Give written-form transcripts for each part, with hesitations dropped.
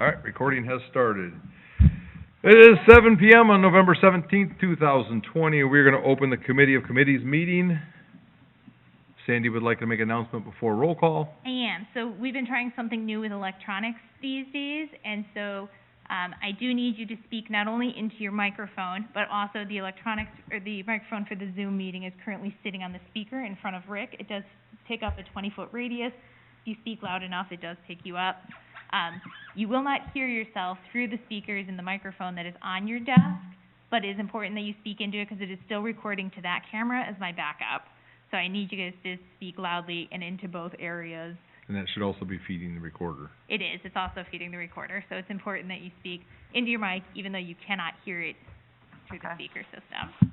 All right, recording has started. It is 7 p.m. on November 17th, 2020. We're going to open the Committee of Committees meeting. Sandy would like to make an announcement before roll call. I am. So we've been trying something new with electronics these days, and so I do need you to speak not only into your microphone, but also the electronics, or the microphone for the Zoom meeting is currently sitting on the speaker in front of Rick. It does take up a 20-foot radius. If you speak loud enough, it does pick you up. You will not hear yourself through the speakers and the microphone that is on your desk, but it is important that you speak into it because it is still recording to that camera as my backup. So I need you guys to speak loudly and into both areas. And that should also be feeding the recorder. It is. It's also feeding the recorder. So it's important that you speak into your mic, even though you cannot hear it through the speaker system.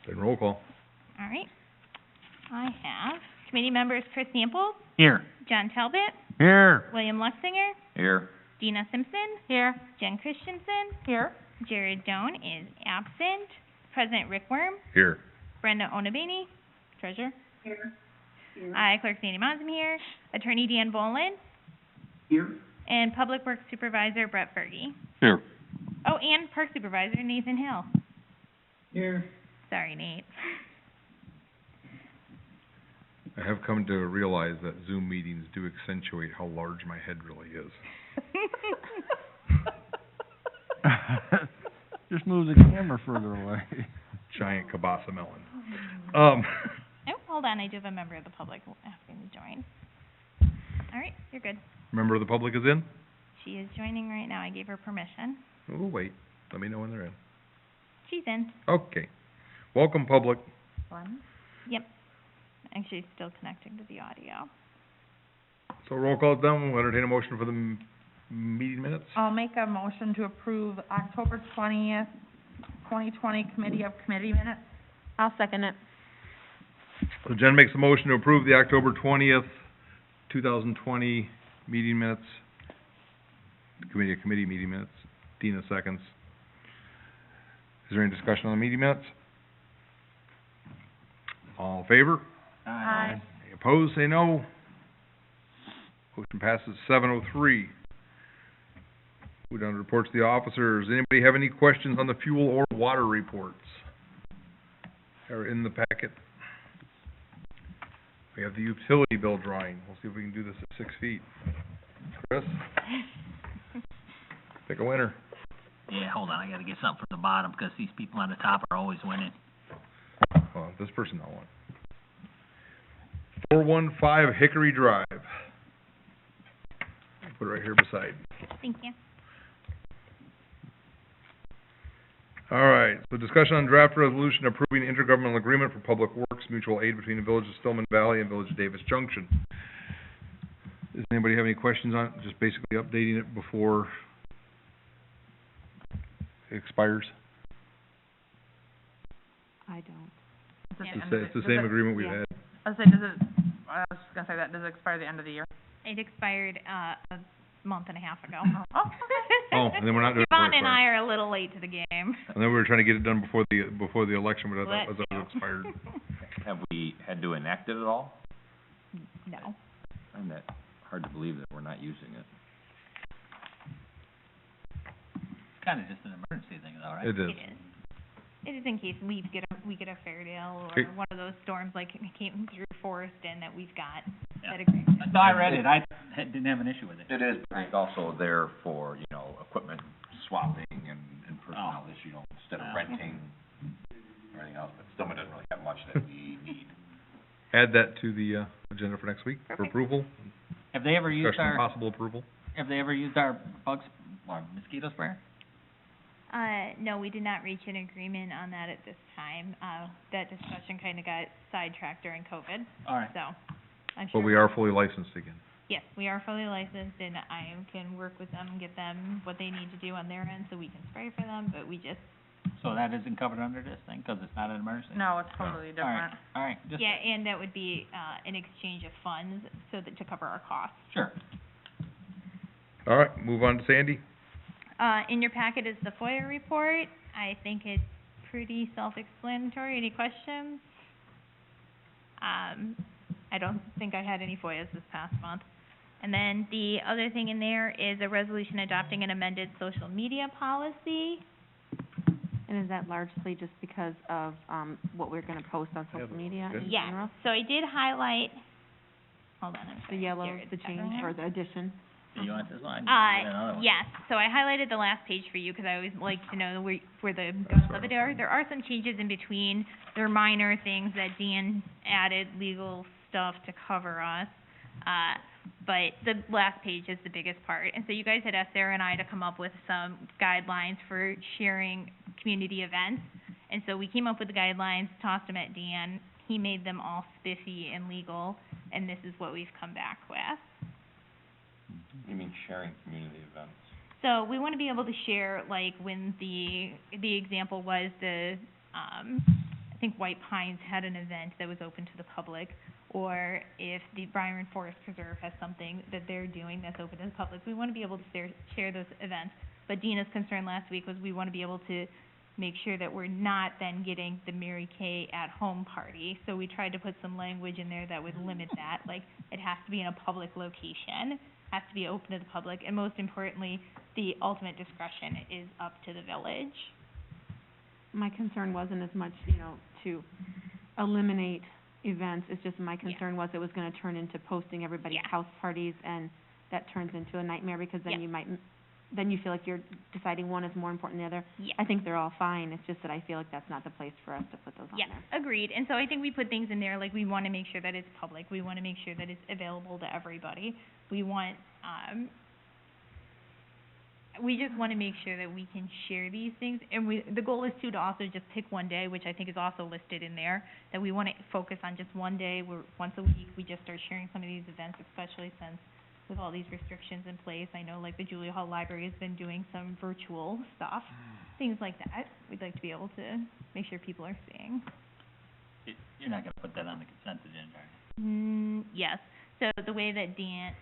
Then roll call. All right. I have committee members Chris Sample, Here. John Talbot, Here. William Luxinger, Here. Dina Simpson. Here. Jen Christensen. Here. Jared Doan is absent. President Rick Worm. Here. Brenda Onabeni, Treasurer. Here. Clerk Sandy Mosum here. Attorney Dan Bolin. Here. And Public Works Supervisor Brett Fergie. Here. Oh, and Park Supervisor Nathan Hill. Here. Sorry, Nate. I have come to realize that Zoom meetings do accentuate how large my head really is. Just move the camera further away. Giant kielbasa melon. Oh, hold on. I do have a member of the public asking to join. All right, you're good. Member of the public is in? She is joining right now. I gave her permission. Oh, wait. Let me know when they're in. She's in. Okay. Welcome, public. Yep. Actually, still connecting to the audio. So roll call is done. We'll entertain a motion for the meeting minutes. I'll make a motion to approve October 20th, 2020 Committee of Committee minutes. I'll second it. So Jen makes a motion to approve the October 20th, 2020 meeting minutes. Committee of Committee meeting minutes. Dina seconds. Is there any discussion on the meeting minutes? All in favor? Aye. Any opposed, say no. Motion passes 703. Move down to reports to the officers. Anybody have any questions on the fuel or water reports? They're in the packet. We have the utility bill drawing. We'll see if we can do this at 6 feet. Chris? Pick a winner. Yeah, hold on, I gotta get something from the bottom, because these people on the top are always winning. Well, this person not one. 415 Hickory Drive. Put it right here beside. Thank you. All right, so discussion on draft resolution approving intergovernmental agreement for public works mutual aid between the Village of Stillman Valley and Village of Davis Junction. Does anybody have any questions on it? Just basically updating it before it expires? I don't. It's the same agreement we've had. I was just gonna say that, does it expire the end of the year? It expired a month and a half ago. Oh, and then we're not doing it Yvonne before it and I are a little late to the game. And then we were trying to get it done before the election, but that was expired. Have we had to enact it at all? No. I find that hard to believe that we're not using it. Kinda just an emergency thing though, right? It is. It is. It is in case we get a Fairdale or Okay. one of those storms like came through Forreston that we've got Yeah. that agreement. No, I read it, I didn't have an issue with it. It is, but it's also there for, equipment swapping and personnel issue, instead of renting or anything else, but Stillman doesn't really have much that we need. Add that to the agenda for next week for Perfect. approval. Have they ever used Discussion our, possible approval. bugs, or mosquito sprayer? No, we did not reach an agreement on that at this time. That discussion kinda got sidetracked during COVID, Alright, so I'm sure. But we are fully licensed again. Yes, we are fully licensed, and I can work with them and get them what they need to do on their end so we can spray for them, but we just, so that isn't covered under this thing, 'cause it's not an emergency? No, it's totally different. Alright, just, yeah, and that would be, an exchange of funds so that to cover our costs. sure. All right, move on to Sandy. In your packet is the FOIA report. I think it's pretty self-explanatory. Any questions? I don't think I had any FOIAs this past month. And then the other thing in there is a resolution adopting an amended social media policy. And is that largely just because of, what we're gonna post on Yeah, social media in good. Yes, general? so I did highlight, hold on, I'm The sorry. yellow, There, the it's change, everywhere. or the addition? Do you want this one? I can give you another one. Yes, so I highlighted the last page for you, because I always like to know where the That's guts of it all are. right. There are some changes in between, they're minor things that Dan added legal stuff to cover us. But the last page is the biggest part, and so you guys had asked Sarah and I to come up with some guidelines for sharing community events. And so we came up with the guidelines, tossed them at Dan, he made them all spiffy and legal, and this is what we've come back with. You mean sharing community events? So we wanna be able to share, like, when the example was I think White Pines had an event that was open to the public, or if the Byron Forest Preserve has something that they're doing that's open to the public, we wanna be able to share those events. But Dina's concern last week was we wanna be able to make sure that we're not then getting the Mary Kay at-home party. So we tried to put some language in there that would limit that, like, it has to be in a public location, has to be open to the public, and most importantly, the ultimate discretion is up to the village. My concern wasn't as much, to eliminate events, it's just my concern was it was gonna turn into posting everybody's Yeah. house parties, and that turns into a nightmare, because then Yeah. then you feel like you're deciding one is more important than the other. Yeah. I think they're all fine, it's just that I feel like that's not the place for us to put those on Yeah, there. agreed, and so I think we put things in there, like, we wanna make sure that it's public, we wanna make sure that it's available to everybody. We want, we just wanna make sure that we can share these things, and the goal is to also just pick one day, which I think is also listed in there, that we wanna focus on just one day, where once a week, we just start sharing some of these events, especially since with all these restrictions in place, I know, like, the Julia Hall Library has been doing some virtual stuff, things like that, we'd like to be able to make sure people are seeing. You're not gonna put that on the consent agenda, are you? Yes, so the way that Dan,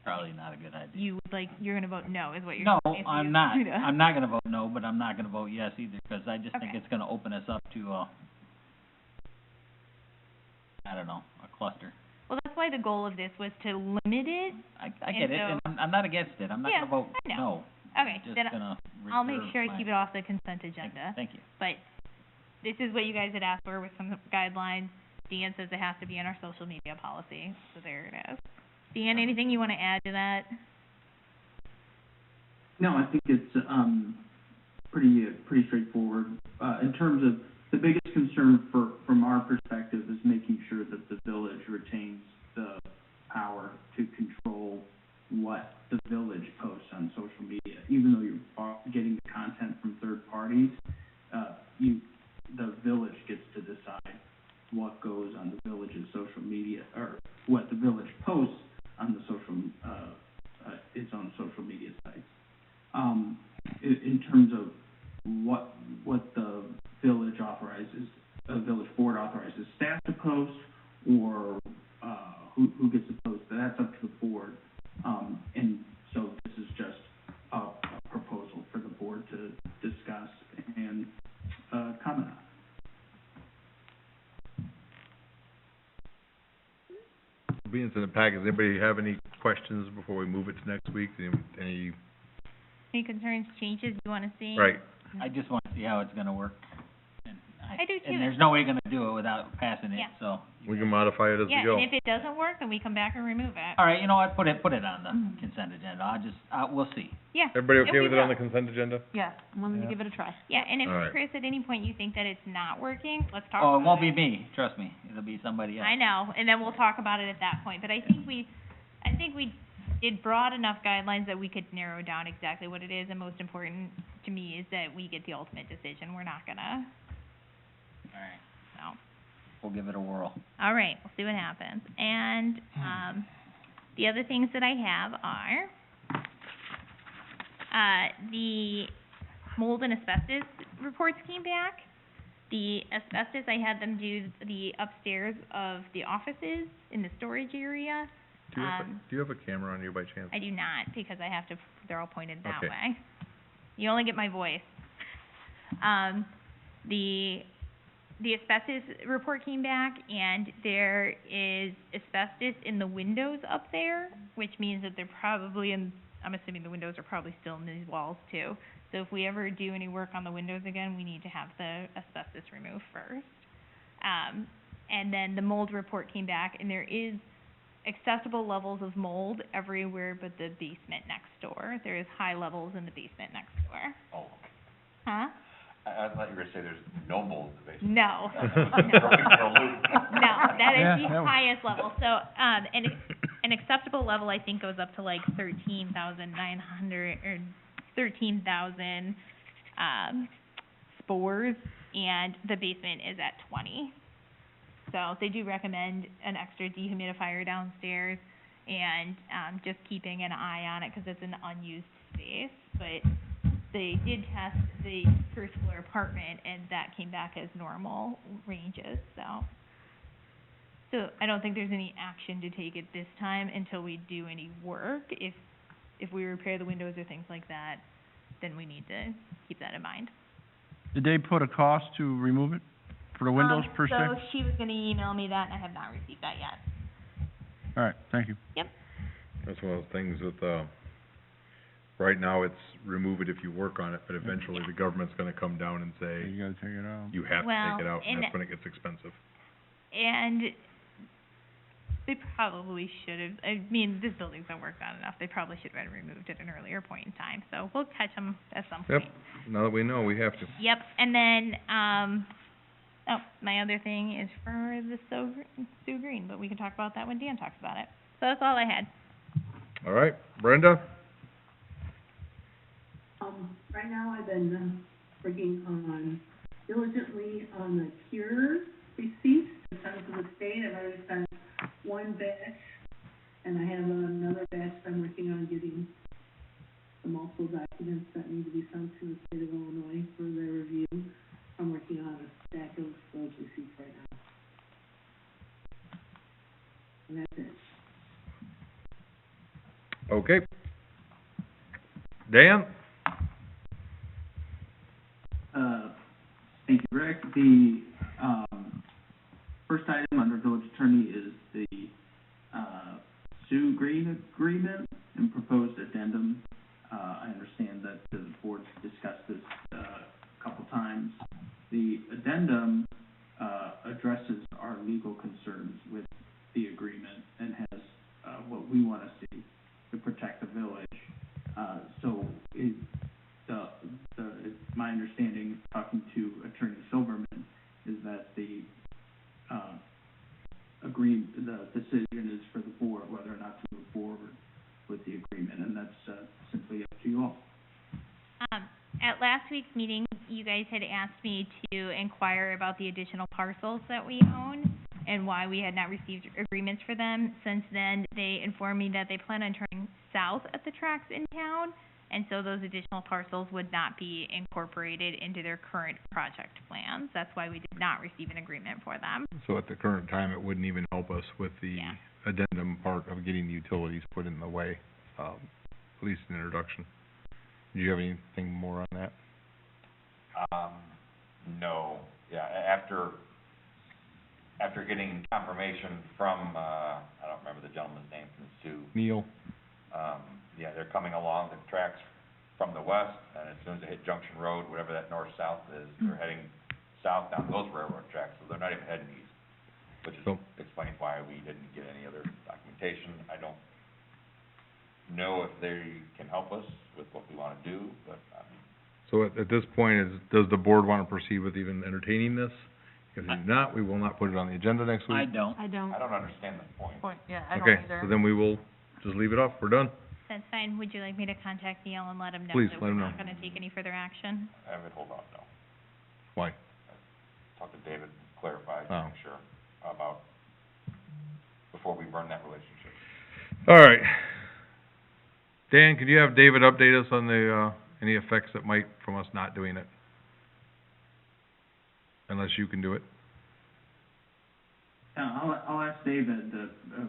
Probably not a good idea. you would like, you're gonna vote no, is what you're No, saying. I'm not. I'm not gonna vote no, but I'm not gonna vote yes either, 'cause I just think Okay. it's gonna open us up to, I don't know, a cluster. Well, that's why the goal of this was to limit it. I And get it, so- and I'm not against it. I'm not Yeah, gonna vote I know. no. Okay, I'm just then gonna I'll make reserve sure I my- keep it off the consent agenda. Thank you. But this is what you guys had asked for with some guidelines. Dan says it has to be in our social media policy, so there it is. Dan, anything you wanna add to that? No, I think it's, pretty straightforward. In terms of, the biggest concern from our perspective is making sure that the village retains the power to control what the village posts on social media. Even though you're getting the content from third parties, the village gets to decide what goes on the village's social media, or what the village posts on the its own social media sites. In terms of what the village authorizes, village board authorizes staff to post, or, who gets to post, that's up to the board. And so this is just a proposal for the board to discuss and, comment on. Being in the packet, does anybody have any questions before we move it to next week? Any, Any concerns, changes you wanna see? right, I just wanna see how it's gonna work. And I do too. And there's no way you're gonna do it without passing it, Yeah. so. we can modify it as we Yeah, go. and if it doesn't work, then we come back and remove it. All right, you know what, put it on the consent agenda, we'll see. Yeah. Everybody and okay we with it on will. the consent agenda? Yes, I'm willing to Yeah. give it a try. Yeah, and if, All right. Chris, at any point you think that it's not working, let's talk Oh, about it won't be me, trust me, it'll be somebody else. I know, and then we'll talk about it at that point, but I think we did broad enough guidelines that we could narrow down exactly what it is, and most important to me is that we get the ultimate decision, we're not gonna, All right, so. we'll give it a whirl. All right, we'll see what happens, and, the other things that I have are, the mold and asbestos reports came back. The asbestos, I had them do the upstairs of the offices in the storage area. Do you have a camera on you by chance? I do not, because I have to, they're all pointed that Okay. way. You only get my voice. The the asbestos report came back, and there is asbestos in the windows up there, which means that they're probably I'm assuming the windows are probably still in these walls too. So if we ever do any work on the windows again, we need to have the asbestos removed first. And then the mold report came back, and there is acceptable levels of mold everywhere but the basement next door. There is high levels in the basement next door. Oh, Huh? I thought you were gonna say there's no mold in the basement. No. Broken for a loop. No, that is Yeah, the that was- highest level. So, an acceptable level, I think, goes up to like 13,900 or 13,000 spores, and the basement is at 20. So they do recommend an extra dehumidifier downstairs and just keeping an eye on it because it's an unused space. But they did test the first floor apartment, and that came back as normal ranges. So I don't think there's any action to take at this time until we do any work. If we repair the windows or things like that, then we need to keep that in mind. Did they put a cost to remove it for the windows per se? So she was gonna email me that, and I have not received that yet. All right, thank you. That's one of those things with, right now it's remove it if you work on it, but eventually the government's gonna come down and say, You gotta take it out. you have to Well, take it out, and and- that's when it gets expensive. And they probably should have, I mean, this building's been worked on enough, they probably should have removed it at an earlier point in time, so we'll catch them at some Yep. point. Now that we know, we have to. Yep, and then, my other thing is for the Sue Green, but we can talk about that when Dan talks about it. So that's all I had. All right, Brenda? Right now I've been, working on diligently on the cure receipts, the sent to the state. I've already sent one batch, and I have another batch I'm working on getting the multiple documents that need to be sent to the state of Illinois for their review. I'm working on a stack of those receipts right now. And that's it. Okay. Dan? Thank you, Rick. The, first item under village attorney is the, Sue Green agreement and proposed addendum. I understand that the board's discussed this, a couple times. The addendum, addresses our legal concerns with the agreement and has, what we want to see to protect the village. So my understanding, talking to Attorney Silverman, is that the decision is for the board whether or not to move forward with the agreement, and that's simply up to you all. At last week's meeting, you guys had asked me to inquire about the additional parcels that we own and why we had not received agreements for them. Since then, they informed me that they plan on turning south at the tracks in town, and so those additional parcels would not be incorporated into their current project plans. That's why we did not receive an agreement for them. So at the current time, it wouldn't even help us with the Yeah. addendum part of getting the utilities put in the way, at least an introduction. Do you have anything more on that? No, yeah, after getting confirmation from, I don't remember the gentleman's name from Sioux, Neil? yeah, they're coming along the tracks from the west, and as soon as they hit Junction Road, whatever that north-south is, they're heading south down those railroad tracks, so they're not even heading east, which is, So- explains why we didn't get any other documentation. I don't know if they can help us with what we wanna do, but, So at this point, does the board want to proceed with even entertaining this? If not, we will not put it on the agenda next week. I don't. I don't. I don't understand the point. Yeah, I don't either. Okay, so then we will just leave it off, we're done. That's fine. Would you like me to contact Neil and let him know Please, that let we're him not know. gonna take any further action? I would hold off, no. Why? Talk to David, clarify, Oh. make sure about, before we burn that relationship. All right. Dan, could you have David update us on the, any effects that might from us not doing it? Unless you can do it. I'll ask David,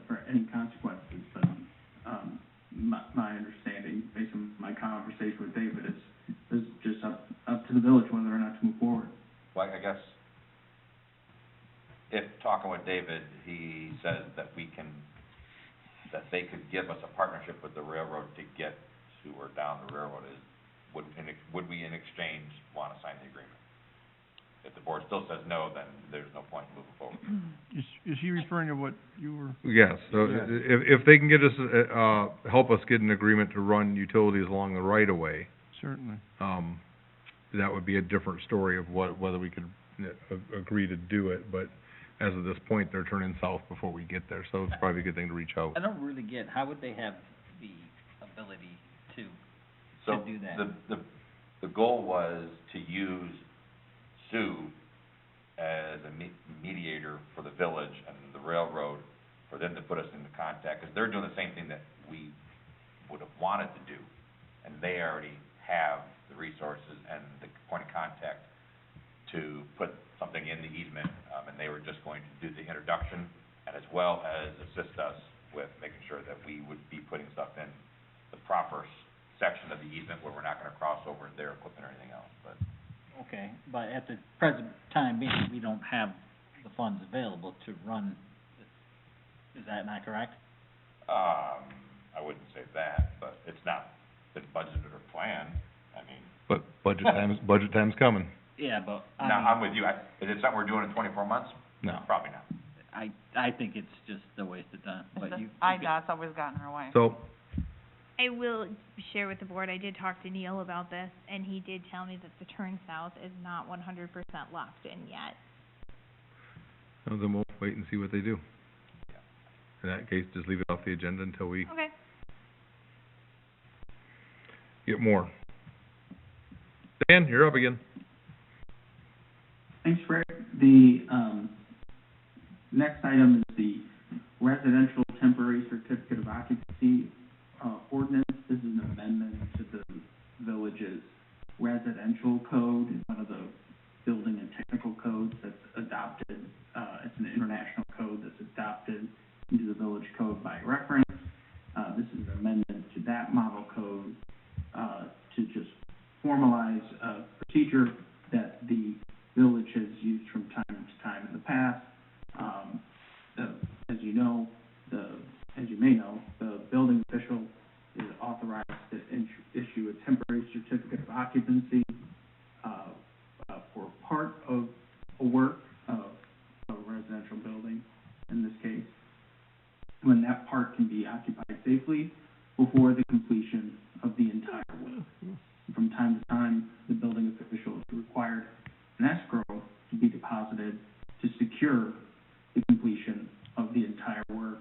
for any consequences, but, my understanding, based on my conversation with David, is just up to the village whether or not to move forward. Well, I guess, talking with David, he says that that they could give us a partnership with the railroad to get sewer down the railroad. Would we in exchange wanna sign the agreement? If the board still says no, then there's no point in moving forward. Is he referring to what you were? Yes, so Yes. if they can get us, help us get an agreement to run utilities along the right of way, Certainly. that would be a different story of whether we could agree to do it, but as of this point, they're turning south before we get there, so it's probably a good thing to reach out. I don't really get, how would they have the ability to do that? So, the goal was to use Sue as a mediator for the village and the railroad, for them to put us into contact, because they're doing the same thing that we would have wanted to do, and they already have the resources and the point of contact to put something in the easement, and they were just going to do the introduction, and as well as assist us with making sure that we would be putting stuff in the proper section of the easement where we're not gonna cross over their equipment or anything else, but. Okay, but at the present time being, we don't have the funds available to run, is that not correct? I wouldn't say that, but it's not been budgeted or planned, I mean. But budget time's coming. Yeah, but, No, I'm with you, is it something we're doing in 24 months? No. Probably not. I think it's just a waste of time, but you. IDOT's always gotten her way. So, I will share with the board, I did talk to Neil about this, and he did tell me that the turn south is not 100% locked in yet. then we'll wait and see what they do. In that case, just leave it off the agenda until we Okay. get more. Dan, you're up again. Thanks, Rick. The, next item is the residential temporary certificate of occupancy, ordinance. This is an amendment to the village's residential code, one of the building and technical codes that's adopted, it's an international code that's adopted into the village code by reference. This is an amendment to that model code, to just formalize a procedure that the village has used from time to time in the past. As you may know, the building official is authorized to issue a temporary certificate of occupancy, for part of a work of a residential building, in this case, when that part can be occupied safely before the completion of the entire work. From time to time, the building official is required an escrow to be deposited to secure the completion of the entire work,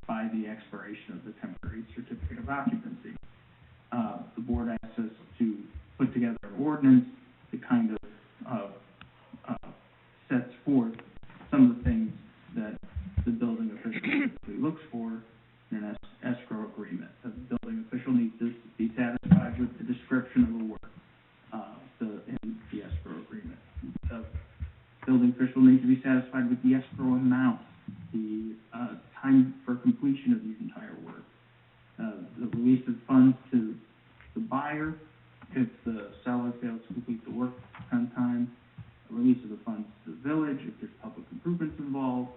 by the expiration of the temporary certificate of occupancy. The board asks us to put together an ordinance that kind of, sets forth some of the things that the building official typically looks for in an escrow agreement. The building official needs to be satisfied with the description of the work, in the escrow agreement. The building official needs to be satisfied with the escrow amount, the, time for completion of the entire work, the release of funds to the buyer if the seller fails to complete the work on time, the release of the funds to the village if there's public improvements involved,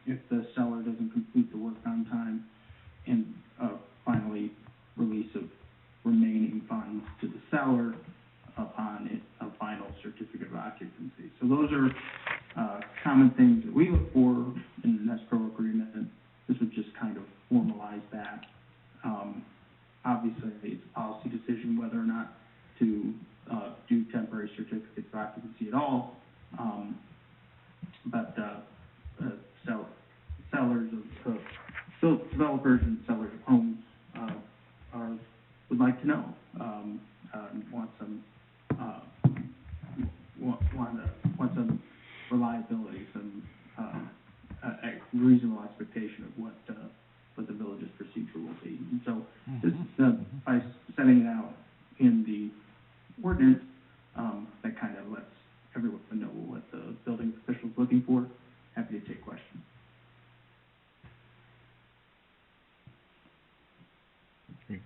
if the seller doesn't complete the work on time, and, finally, release of remaining funds to the seller upon a final certificate of occupancy. So those are, common things that we look for in an escrow agreement, and this would just kind of formalize that. Obviously, it's a policy decision whether or not to, do temporary certificates of occupancy at all, but, sellers of, developers and sellers of homes, would like to know, want some reliability, some, a reasonable expectation of what the village's procedure will be. And so, this, by setting it out in the ordinance, that kind of lets everyone know what the building official's looking for. Happy to take questions.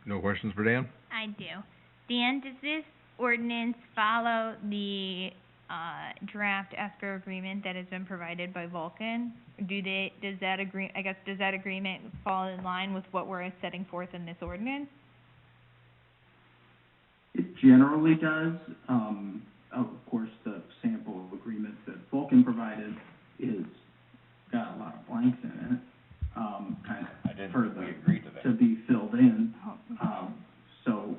No questions for Dan? I do. Dan, does this ordinance follow the draft escrow agreement that has been provided by Vulcan? Does that agreement fall in line with what we're setting forth in this ordinance? It generally does. Of course, the sample agreement that Vulcan provided is got a lot of blanks in it, kind I of didn't, for we the, agreed to that. to be filled in. Oh, So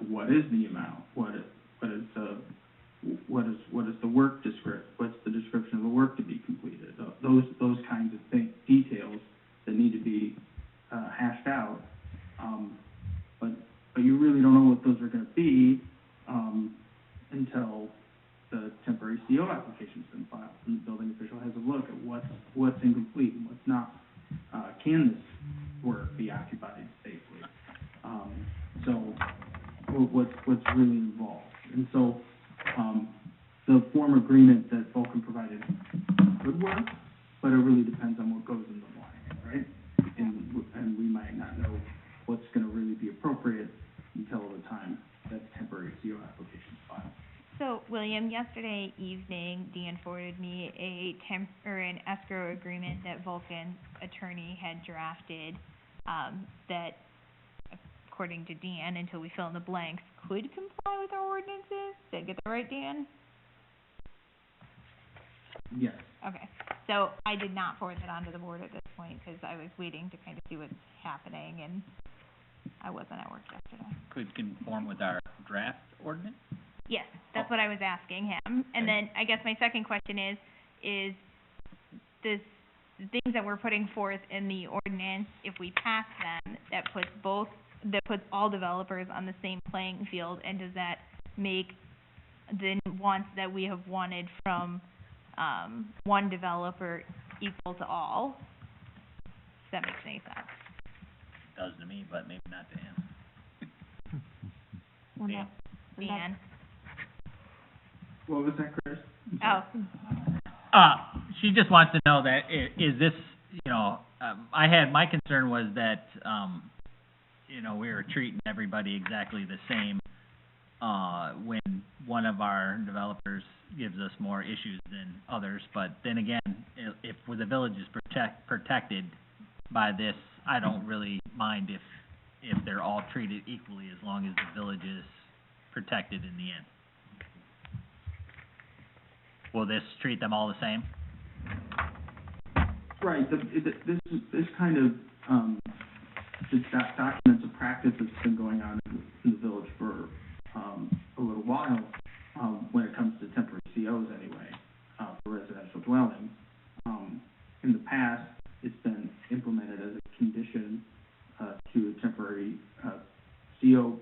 what is the amount? What is the work what's the description of the work to be completed? Those kinds of details that need to be, hashed out. But you really don't know what those are gonna be, until the temporary CO application's been filed, and the building official has a look at what's incomplete and what's not. Can this work be occupied safely? So, what's really involved? And so, the form agreement that Vulcan provided could work, but it really depends on what goes in the line, right? And we might not know what's gonna really be appropriate until the time that temporary CO application is filed. So, William, yesterday evening, Dan forwarded me an escrow agreement that Vulcan's attorney had drafted, that, according to Dan, until we fill in the blanks, could comply with our ordinances. Did I get that right, Dan? Yes. Okay, so I did not forward that on to the board at this point, because I was waiting to kind of see what's happening, and I wasn't at work yesterday. Could conform with our draft ordinance? Yes, that's what I was asking him. And then, I guess my second question is this, things that we're putting forth in the ordinance, if we pass them, that puts all developers on the same playing field, and does that make the wants that we have wanted from, one developer equal to all? If that makes any sense. Does to me, but maybe not to him. Well, Dan. Dan? What was that, Chris? Oh, She just wants to know that is this, my concern was that, we were treating everybody exactly the same, when one of our developers gives us more issues than others, but then again, if the village is protected by this, I don't really mind if they're all treated equally, as long as the village is protected in the end. Will this treat them all the same? Right, this kind of, just documents a practice that's been going on in the village for, a little while, when it comes to temporary COs anyway, for residential dwellings. In the past, it's been implemented as a condition, to a temporary, CO,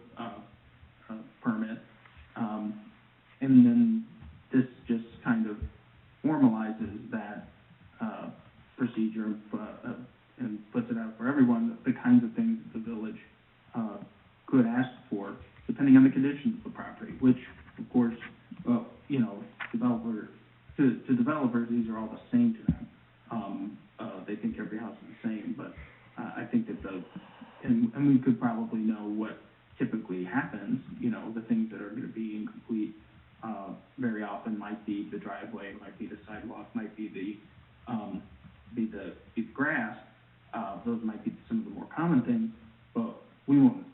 permit. And then this just kind of formalizes that, procedure, and puts it out for everyone, the kinds of things that the village, could ask for, depending on the conditions of the property, which, of course, to developers, these are all the same to them. They think every house is the same, but, I think that and we could probably know what typically happens, the things that are gonna be incomplete, very often might be the driveway, might be the sidewalk, might be the grass. Those might be some of the more common things, but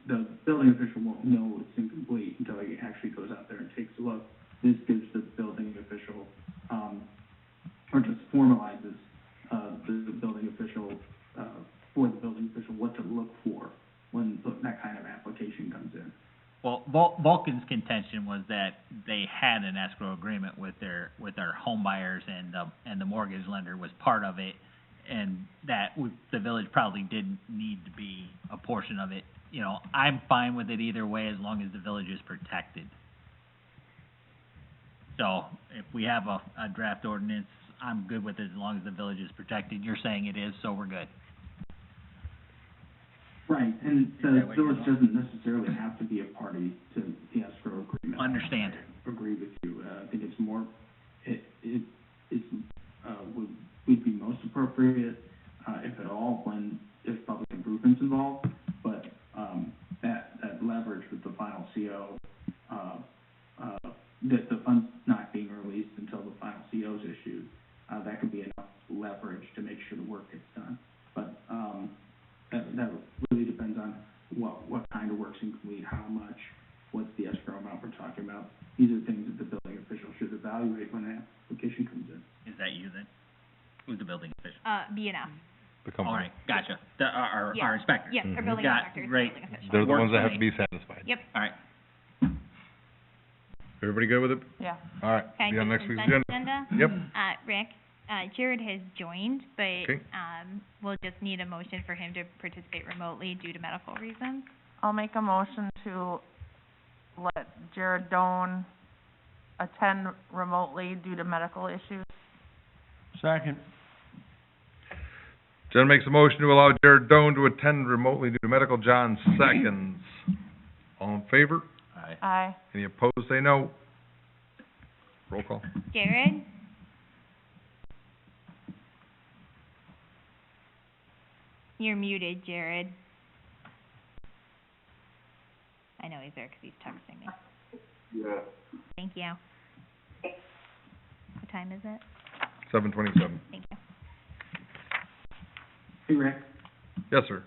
the building official won't know it's incomplete until he actually goes out there and takes a look. This gives the building official, or just formalizes, the building official, for the building official what to look for when that kind of application comes in. Well, Vulcan's contention was that they had an escrow agreement with their home buyers, and the mortgage lender was part of it, and that the village probably didn't need to be a portion of it. I'm fine with it either way, as long as the village is protected. So, if we have a draft ordinance, I'm good with it as long as the village is protected. You're saying it is, so we're good. Right, and Is the that what you're village doesn't necessarily have to be a party to the escrow agreement. Understand. I agree with you. I think it's more, would be most appropriate, if at all, if public improvement's involved, but, that leverage with the final CO, that the funds not really depends on what kind of work's included, how much, what's the escrow amount we're talking about. These are things that the building official should evaluate when an application comes in. Is that you then? Who's the building official? B&F. The All company. right, gotcha. Our Yeah. inspector. Yep, our building Got- inspector is the great. building official. They're the ones that have Works to for be satisfied. Yep. All right. Everybody good with it? Yeah. All right, Can I be do on the next week's consent agenda. agenda? Yep. Rick, Jared has joined, but, Okay. we'll just need a motion for him to participate remotely due to medical reasons. I'll make a motion to let Jared Doan attend remotely due to medical issues. Second. Jen makes a motion to allow Jared Doan to attend remotely due to medical. John seconds. All in favor? Aye. Aye. Any opposed, say no. Roll call. Jared? You're muted, Jared. I know he's there 'cause he's texting me. Yeah. Thank you. What time is it? 7:27. Thank you. Hey, Rick, Yes, sir.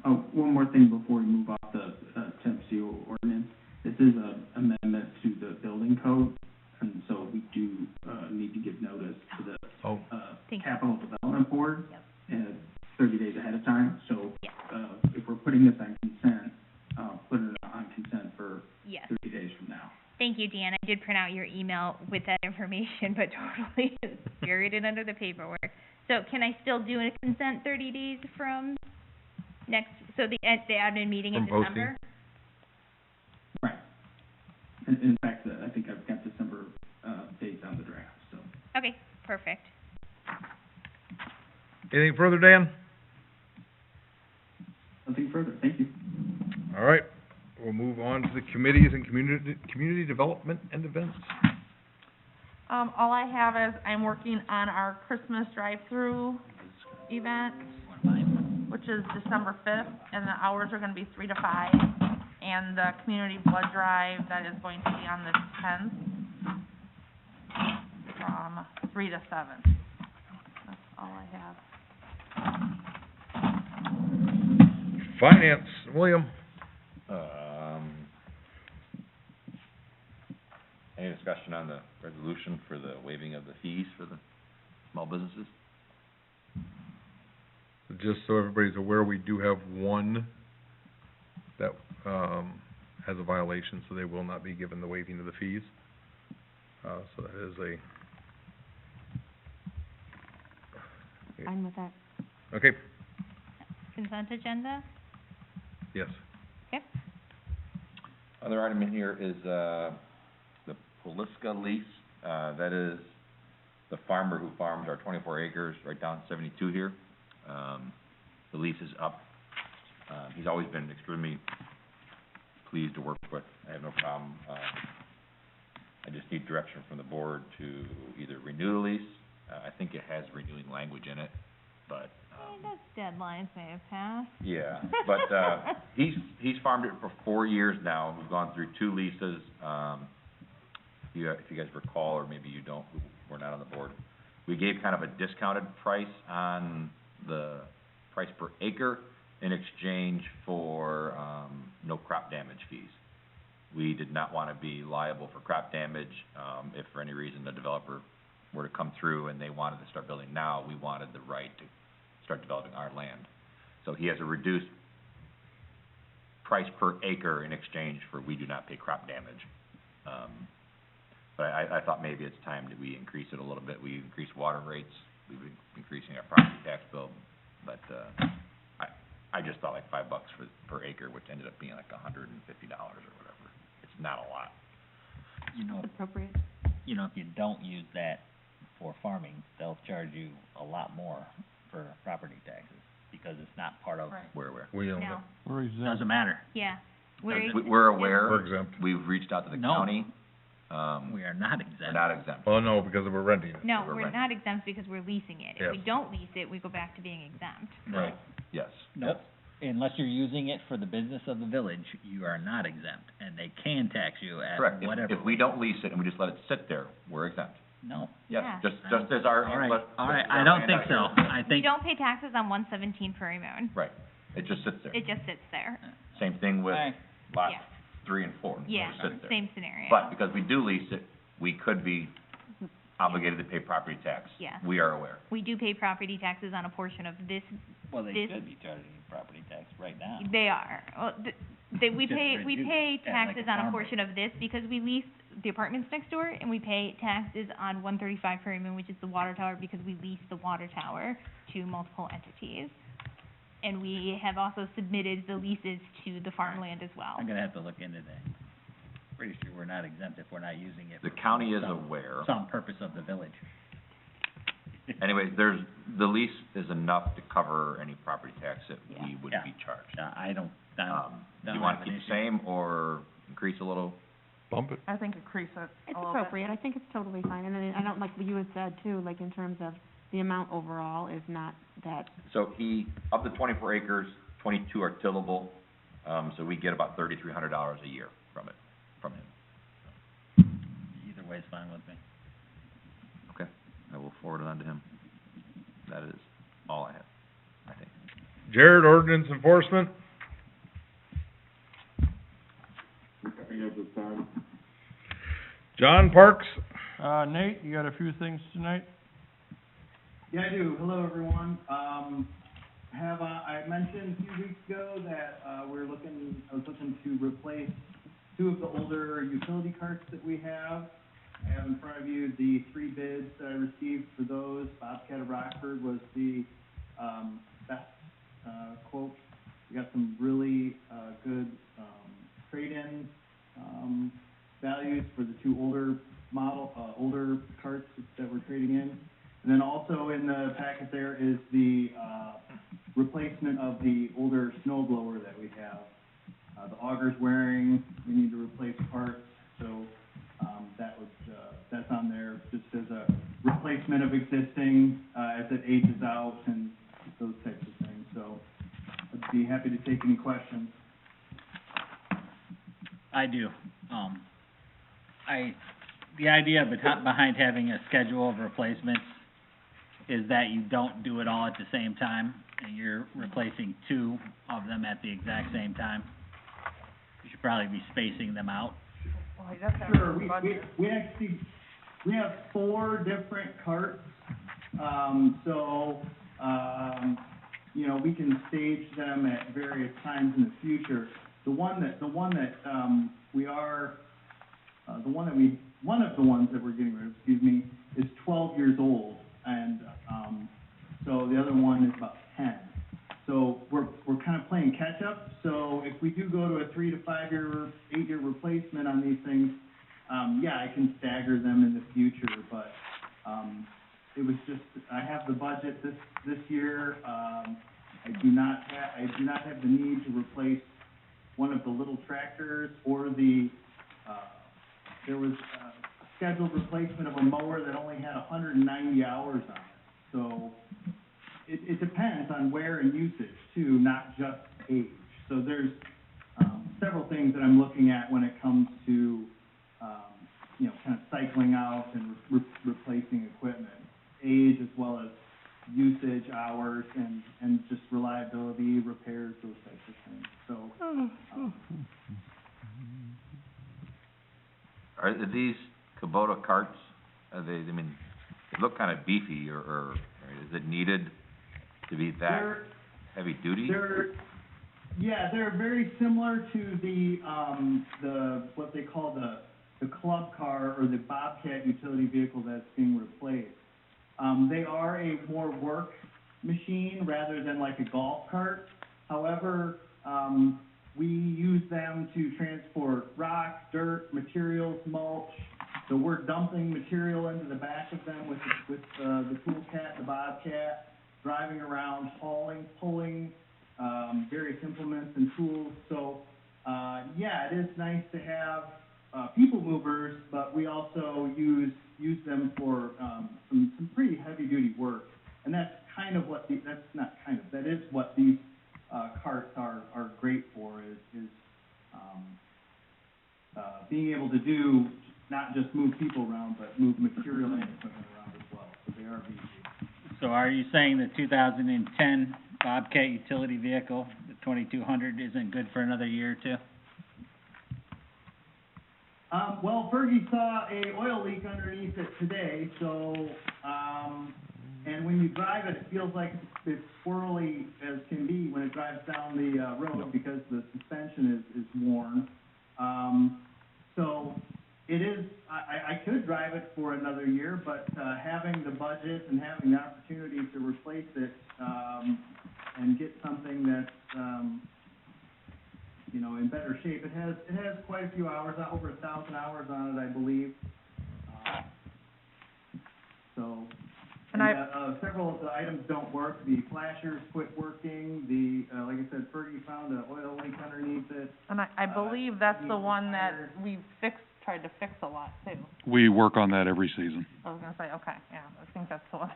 oh, one more thing before we move off the, temp seal ordinance. This is a amendment to the building code, and so we do, need to give notice to the, Oh, Thank you. Capital Development Board, Yep. 30 days ahead of time, so, Yeah. if we're putting this on consent, put it on consent for Yes. 30 days from now. Thank you, Dan. I did print out your email with that information, but totally buried it under the paperwork. So can I still do a consent 30 days from next, so the admin meeting in From posting? December? Right. In fact, I think I've got December, dates on the draft, so. Okay, perfect. anything further, Dan? Nothing further, thank you. All right, we'll move on to the committees and community development and events. All I have is I'm working on our Christmas drive-through event, which is December 5th, and the hours are gonna be 3 to 5. And the community blood drive, that is going to be on the 10th, from 3 to 7. That's all I have. Finance, William. Any discussion on the resolution for the waiving of the fees for the small businesses? Just so everybody's aware, we do have one that, has a violation, so they will not be given the waiving of the fees. So that is Fine with that. okay, Consent agenda? yes. Okay. Other item in here is, the Poliska lease, that is the farmer who farms our 24 acres right down 72 here. The lease is up. He's always been extremely pleased to work with. I have no problem. I just need direction from the board to either renew the lease. I think it has renewing language in it, but, Those deadlines may have passed. yeah, but, he's farmed it for 4 years now. We've gone through 2 leases. If you guys recall, or maybe you don't, who were not on the board, we gave kind of a discounted price on the price per acre in exchange for, no crop damage fees. We did not want to be liable for crop damage. If for any reason the developer were to come through and they wanted to start building now, we wanted the right to start developing our land. So he has a reduced price per acre in exchange for we do not pay crop damage. But I thought maybe it's time that we increase it a little bit. We increased water rates, we've been increasing our property tax bill, but, I just thought like $5 per acre, which ended up being like $150 or whatever. It's not a lot. You know, Appropriate. you know, if you don't use that for farming, they'll charge you a lot more for property taxes, because it's not part of, Right. Where? We own it. No, We're exempt. doesn't matter. yeah. We're, We're aware. We're exempt. We've reached out to the No. county. We are not We're exempt. not exempt. Oh, no, because we're renting it. no, we're we're renting. not exempt because we're leasing it. If we Yes. don't lease it, we go back to being exempt. Right, yes. Nope. Unless you're using it for the business of the village, you are not exempt, and they can tax you at Correct. whatever. If we don't lease it and we just let it sit there, we're exempt. No. Yes, Yeah. just as our. All right, let- all right, as I our don't land think out so. here. I You think, don't pay taxes on 117 Prairie Moon. Right, It just sits there. It just sits there. Same thing with Right. lots Yeah. 3 and 4. It Yeah, just sits there. same scenario. But because we do lease it, we could be obligated to pay property tax. Yeah. We are aware. We do pay property taxes on a portion of this. Well, they This- should be charging property tax right now. They are. Well, we Just pay reduce taxes that like a on a farm portion of this because we lease the apartments next door, and we pay taxes on 135 Perryman, which is the water tower, because we lease the water tower to multiple entities. And we have also submitted the leases to the farmland as well. I'm gonna have to look into that. Pretty sure we're not exempt if we're not using it The for county is some- aware. some purpose of the village. Anyways, the lease is enough to cover any property tax that we would Yeah. be charged. I don't Do don't you want have to an keep the issue. same or increase a little? Bump it. I think increase it It's a little bit. appropriate, I think it's totally fine, and then I don't, like you had said too, like in terms of the amount overall is not that, So of the 24 acres, 22 are tillable, so we get about $3,300 a year from him. Either way is fine with me. Okay, I will forward it on to him. That is all I have, I think. Jared, ordinance enforcement? John, Parks? Nate, you got a few things tonight? Yeah, I do. Hello, everyone. I mentioned a few weeks ago that, I was looking to replace two of the older utility carts that we have. I have in front of you the 3 bids that I received for those. Bobcat of Rockford was the, best, quote. We got some really, good, trade-in, values for the 2 older carts that we're trading in. And then also in the packet there is the, replacement of the older snow blower that we have. The auger's wearing, we need to replace parts, so, that's on there just as a replacement of existing, as it ages out and those types of things, so I'd be happy to take any questions. I do. The idea behind having a schedule of replacements is that you don't do it all at the same time, and you're replacing 2 of them at the exact same time. You should probably be spacing them out. Well, he does have Sure, a budget. we actually, we have 4 different carts, you know, we can stage them at various times in the future. One of the ones that we're getting rid of, is 12 years old, and, so the other one is about 10. So we're kind of playing catch-up, so if we do go to a 3 to 5 year, 8-year replacement on these things, yeah, I can stagger them in the future, but, it was just, I have the budget this year, I do not have the need to replace one of the little tractors or there was a scheduled replacement of a mower that only had 190 hours on it. So it depends on wear and usage too, not just age. So there's several things that I'm looking at when it comes to you know, kind of cycling out and replacing equipment, age as well as usage, hours, and just reliability, repairs, those types of things. So Are these Kubota carts, they look kind of beefy, or is it needed to be that they're heavy duty? They're very similar to the what they call the club car or the Bobcat utility vehicle that's being replaced. They are a more work machine rather than like a golf cart. However, we use them to transport rock, dirt, materials, mulch. So we're dumping material into the back of them with the tool cat, the Bobcat, driving around, hauling, pulling, various implements and tools. So, yeah, it is nice to have people movers, but we also use them for some pretty heavy duty work. And that's kind of what that is what these carts are great for is being able to do not just move people around, but move material and equipment around as well. So they are beefy. So are you saying the 2010 Bobcat utility vehicle 2200 isn't good for another year or two? Well, Fergie saw a oil leak underneath it today, so, and when you drive it, it feels like it's swirly as can be when it drives down the, road because the suspension is worn. So it is, I could drive it for another year, but, having the budget and having the opportunity to replace it, and get something that's, you know, in better shape. It has quite a few hours, over 1,000 hours on it, I believe. So, several of the items don't work. The flashers quit working. Like I said, Fergie found an oil leak underneath it. And I believe that's the one that we tried to fix a lot too. We work on that every season. I was gonna say, okay, yeah, I think that's the one.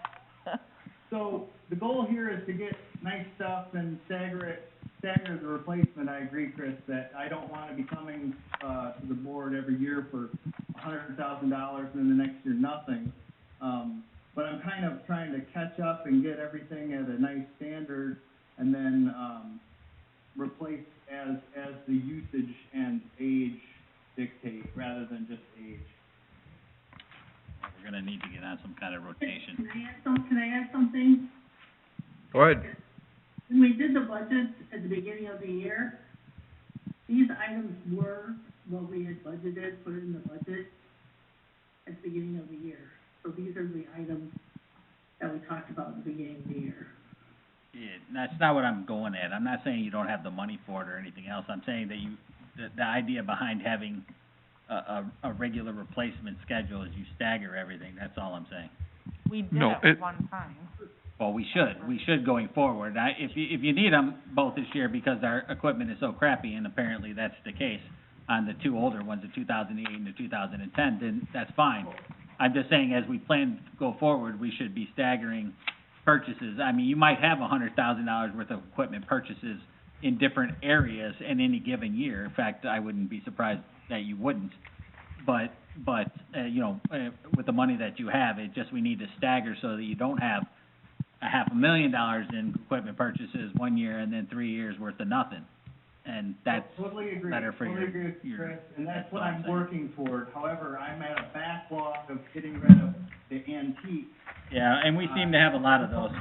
So the goal here is to get nice stuff and stagger the replacement. I agree, Chris, that I don't want to be coming, to the board every year for $100,000 and then the next year nothing. But I'm kind of trying to catch up and get everything at a nice standard and then, replace as the usage and age dictate rather than just age. We're gonna need to get on some kind of rotation. Can I add something? Go ahead. When we did the budget at the beginning of the year, these items were what we had budgeted, put in the budget at the beginning of the year. So these are the items that we talked about at the beginning of the year. Yeah, that's not what I'm going at. I'm not saying you don't have the money for it or anything else. I'm saying that the idea behind having a regular replacement schedule is you stagger everything. That's all I'm saying. We did No, it one time. Well, we should going forward. If you need them both this year because our equipment is so crappy, and apparently that's the case on the two older ones, the 2008 and the 2010, then that's fine. I'm just saying, as we plan to go forward, we should be staggering purchases. I mean, you might have $100,000 worth of equipment purchases in different areas in any given year. In fact, I wouldn't be surprised that you wouldn't. But you know, with the money that you have, we need to stagger so that you don't have $500,000 in equipment purchases one year and then 3 years worth of nothing. And that's Totally agree. better for Totally agree with you, your, Chris, and that's what all I'm saying. working toward. However, I'm at a backlog of getting rid of the antique. Yeah, and we seem to have a lot of those.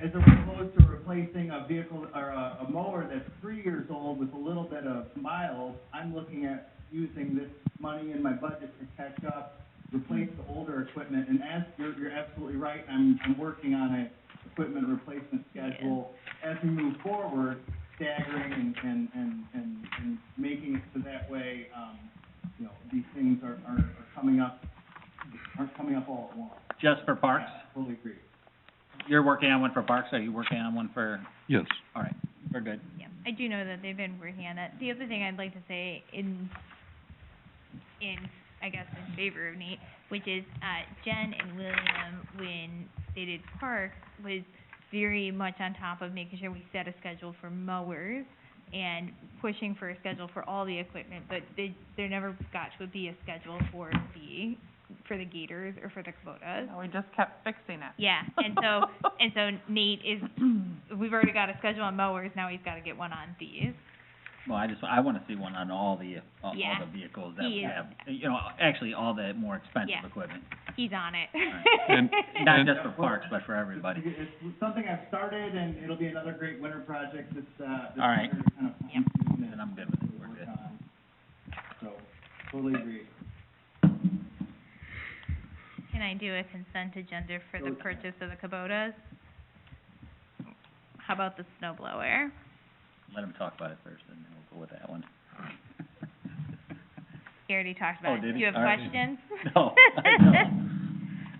As opposed to replacing a vehicle or a mower that's 3 years old with a little bit of miles, I'm looking at using this money in my budget to catch up, replace the older equipment, and as you're absolutely right, I'm working on a equipment replacement schedule as we move forward, staggering and making it so that way, you know, these things aren't coming up all at once. Just for parks? Yeah, totally agree. You're working on one for parks, are you working on one for, Yes. all right, we're good. Yeah, I do know that they've been working on that. The other thing I'd like to say in favor of Nate, which is, Jen and William, when they did parks, was very much on top of making sure we set a schedule for mowers and pushing for a schedule for all the equipment, but there never got to be a schedule for the Gators or for the Kubotas. No, we just kept fixing it. Yeah, and so Nate we've already got a schedule on mowers, now he's gotta get one on these. Well, I wanna see one on all the vehicles that we He is. have. You know, actually, all the more expensive Yeah. equipment. He's on it. And- Not just for parks, but for everybody. It's something I've started, and it'll be another great winter project this All right. winter to kind of Yep. fine-tune And I'm good with it, we're work good. on. So, totally agree. Can I do a consent agenda for the purchase of the Kubotas? How about the snow blower? Let him talk about it first, and then we'll go with that one. He already talked Oh, about it. did Do he? you have All right. questions? No, I don't.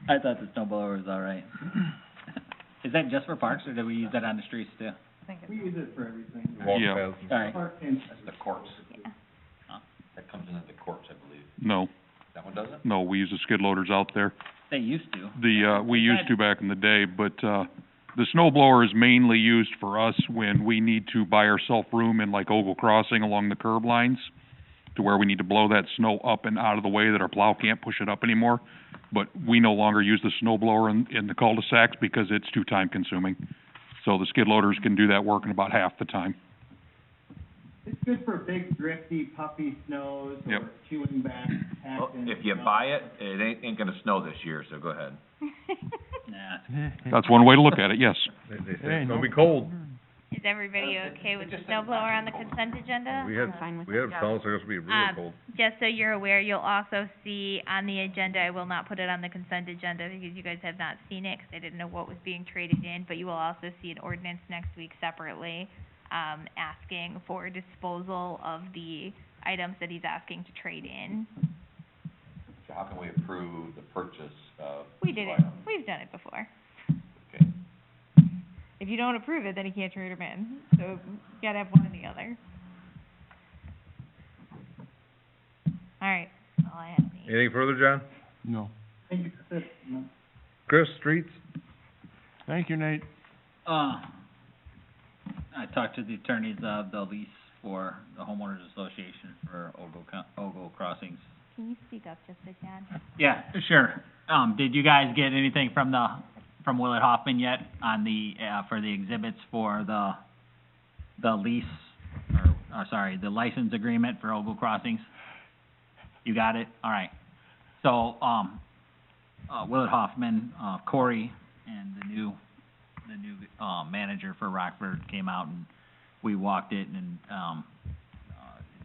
I thought the snow blower was all right. Is that just for parks, or do we use that on the streets too? I think We use it for everything. Walk Yeah. paths and All right. Park and- That's the courts. Yeah. That comes into the courts, I believe. No, That one doesn't? no, we use the skid loaders out there. They used to. We used to back in the day, but, the snow blower is mainly used for us when we need to buy ourselves room in like Ogle Crossing along the curb lines, to where we need to blow that snow up and out of the way that our plow can't push it up anymore. But we no longer use the snow blower in the cul-de-sacs because it's too time consuming. So the skid loaders can do that work in about half the time. It's good for big drifty puffy snows Yep. or chewing back, Well, packing. if you buy it, it ain't gonna snow this year, so go ahead. Nah, That's one way to look at it, yes. They say Hey, it's gonna no. be cold. Is everybody okay with the snow blower on the consent agenda? We had, I'm fine with we had, that. it's supposed to be really cold. Just so you're aware, you'll also see on the agenda, I will not put it on the consent agenda because you guys have not seen it, 'cause I didn't know what was being traded in, but you will also see an ordinance next week separately, asking for disposal of the items that he's asking to trade in. So how can we approve the purchase of? We did it, items? we've done it before. Okay. If you don't approve it, then you can't trade them in, so you gotta have one or the other. Alright, all I have. Anything further, John? No. Thank you, that's it. No. Chris, streets? Thank you, Nate. I talked to the attorneys of the lease for the homeowners association for Ogle Crossings. Can you speak up just a tad? Yeah, sure. Did you guys get anything from Willett Hoffman yet on the, for the exhibits for the lease, or, the license agreement for Ogle Crossings? You got it? All right. So, Willett Hoffman, Corey, and the new manager for Rockford came out and we walked it, and,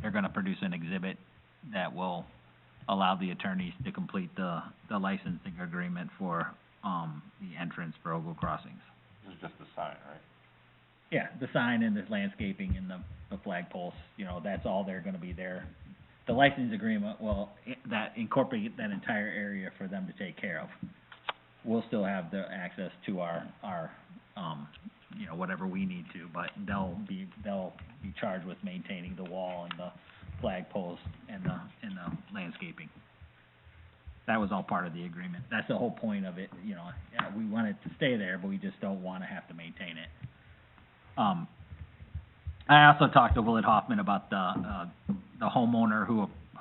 they're gonna produce an exhibit that will allow the attorneys to complete the licensing agreement for, the entrance for Ogle Crossings. This is just the sign, right? Yeah, the sign and the landscaping and the flagpoles, that's all they're gonna be there. The license agreement will, that incorporate that entire area for them to take care of. We'll still have the access to our, whatever we need to, but they'll be charged with maintaining the wall and the flagpoles and the landscaping. That was all part of the agreement. That's the whole point of it, we want it to stay there, but we just don't wanna have to maintain it. I also talked to Willett Hoffman about the homeowner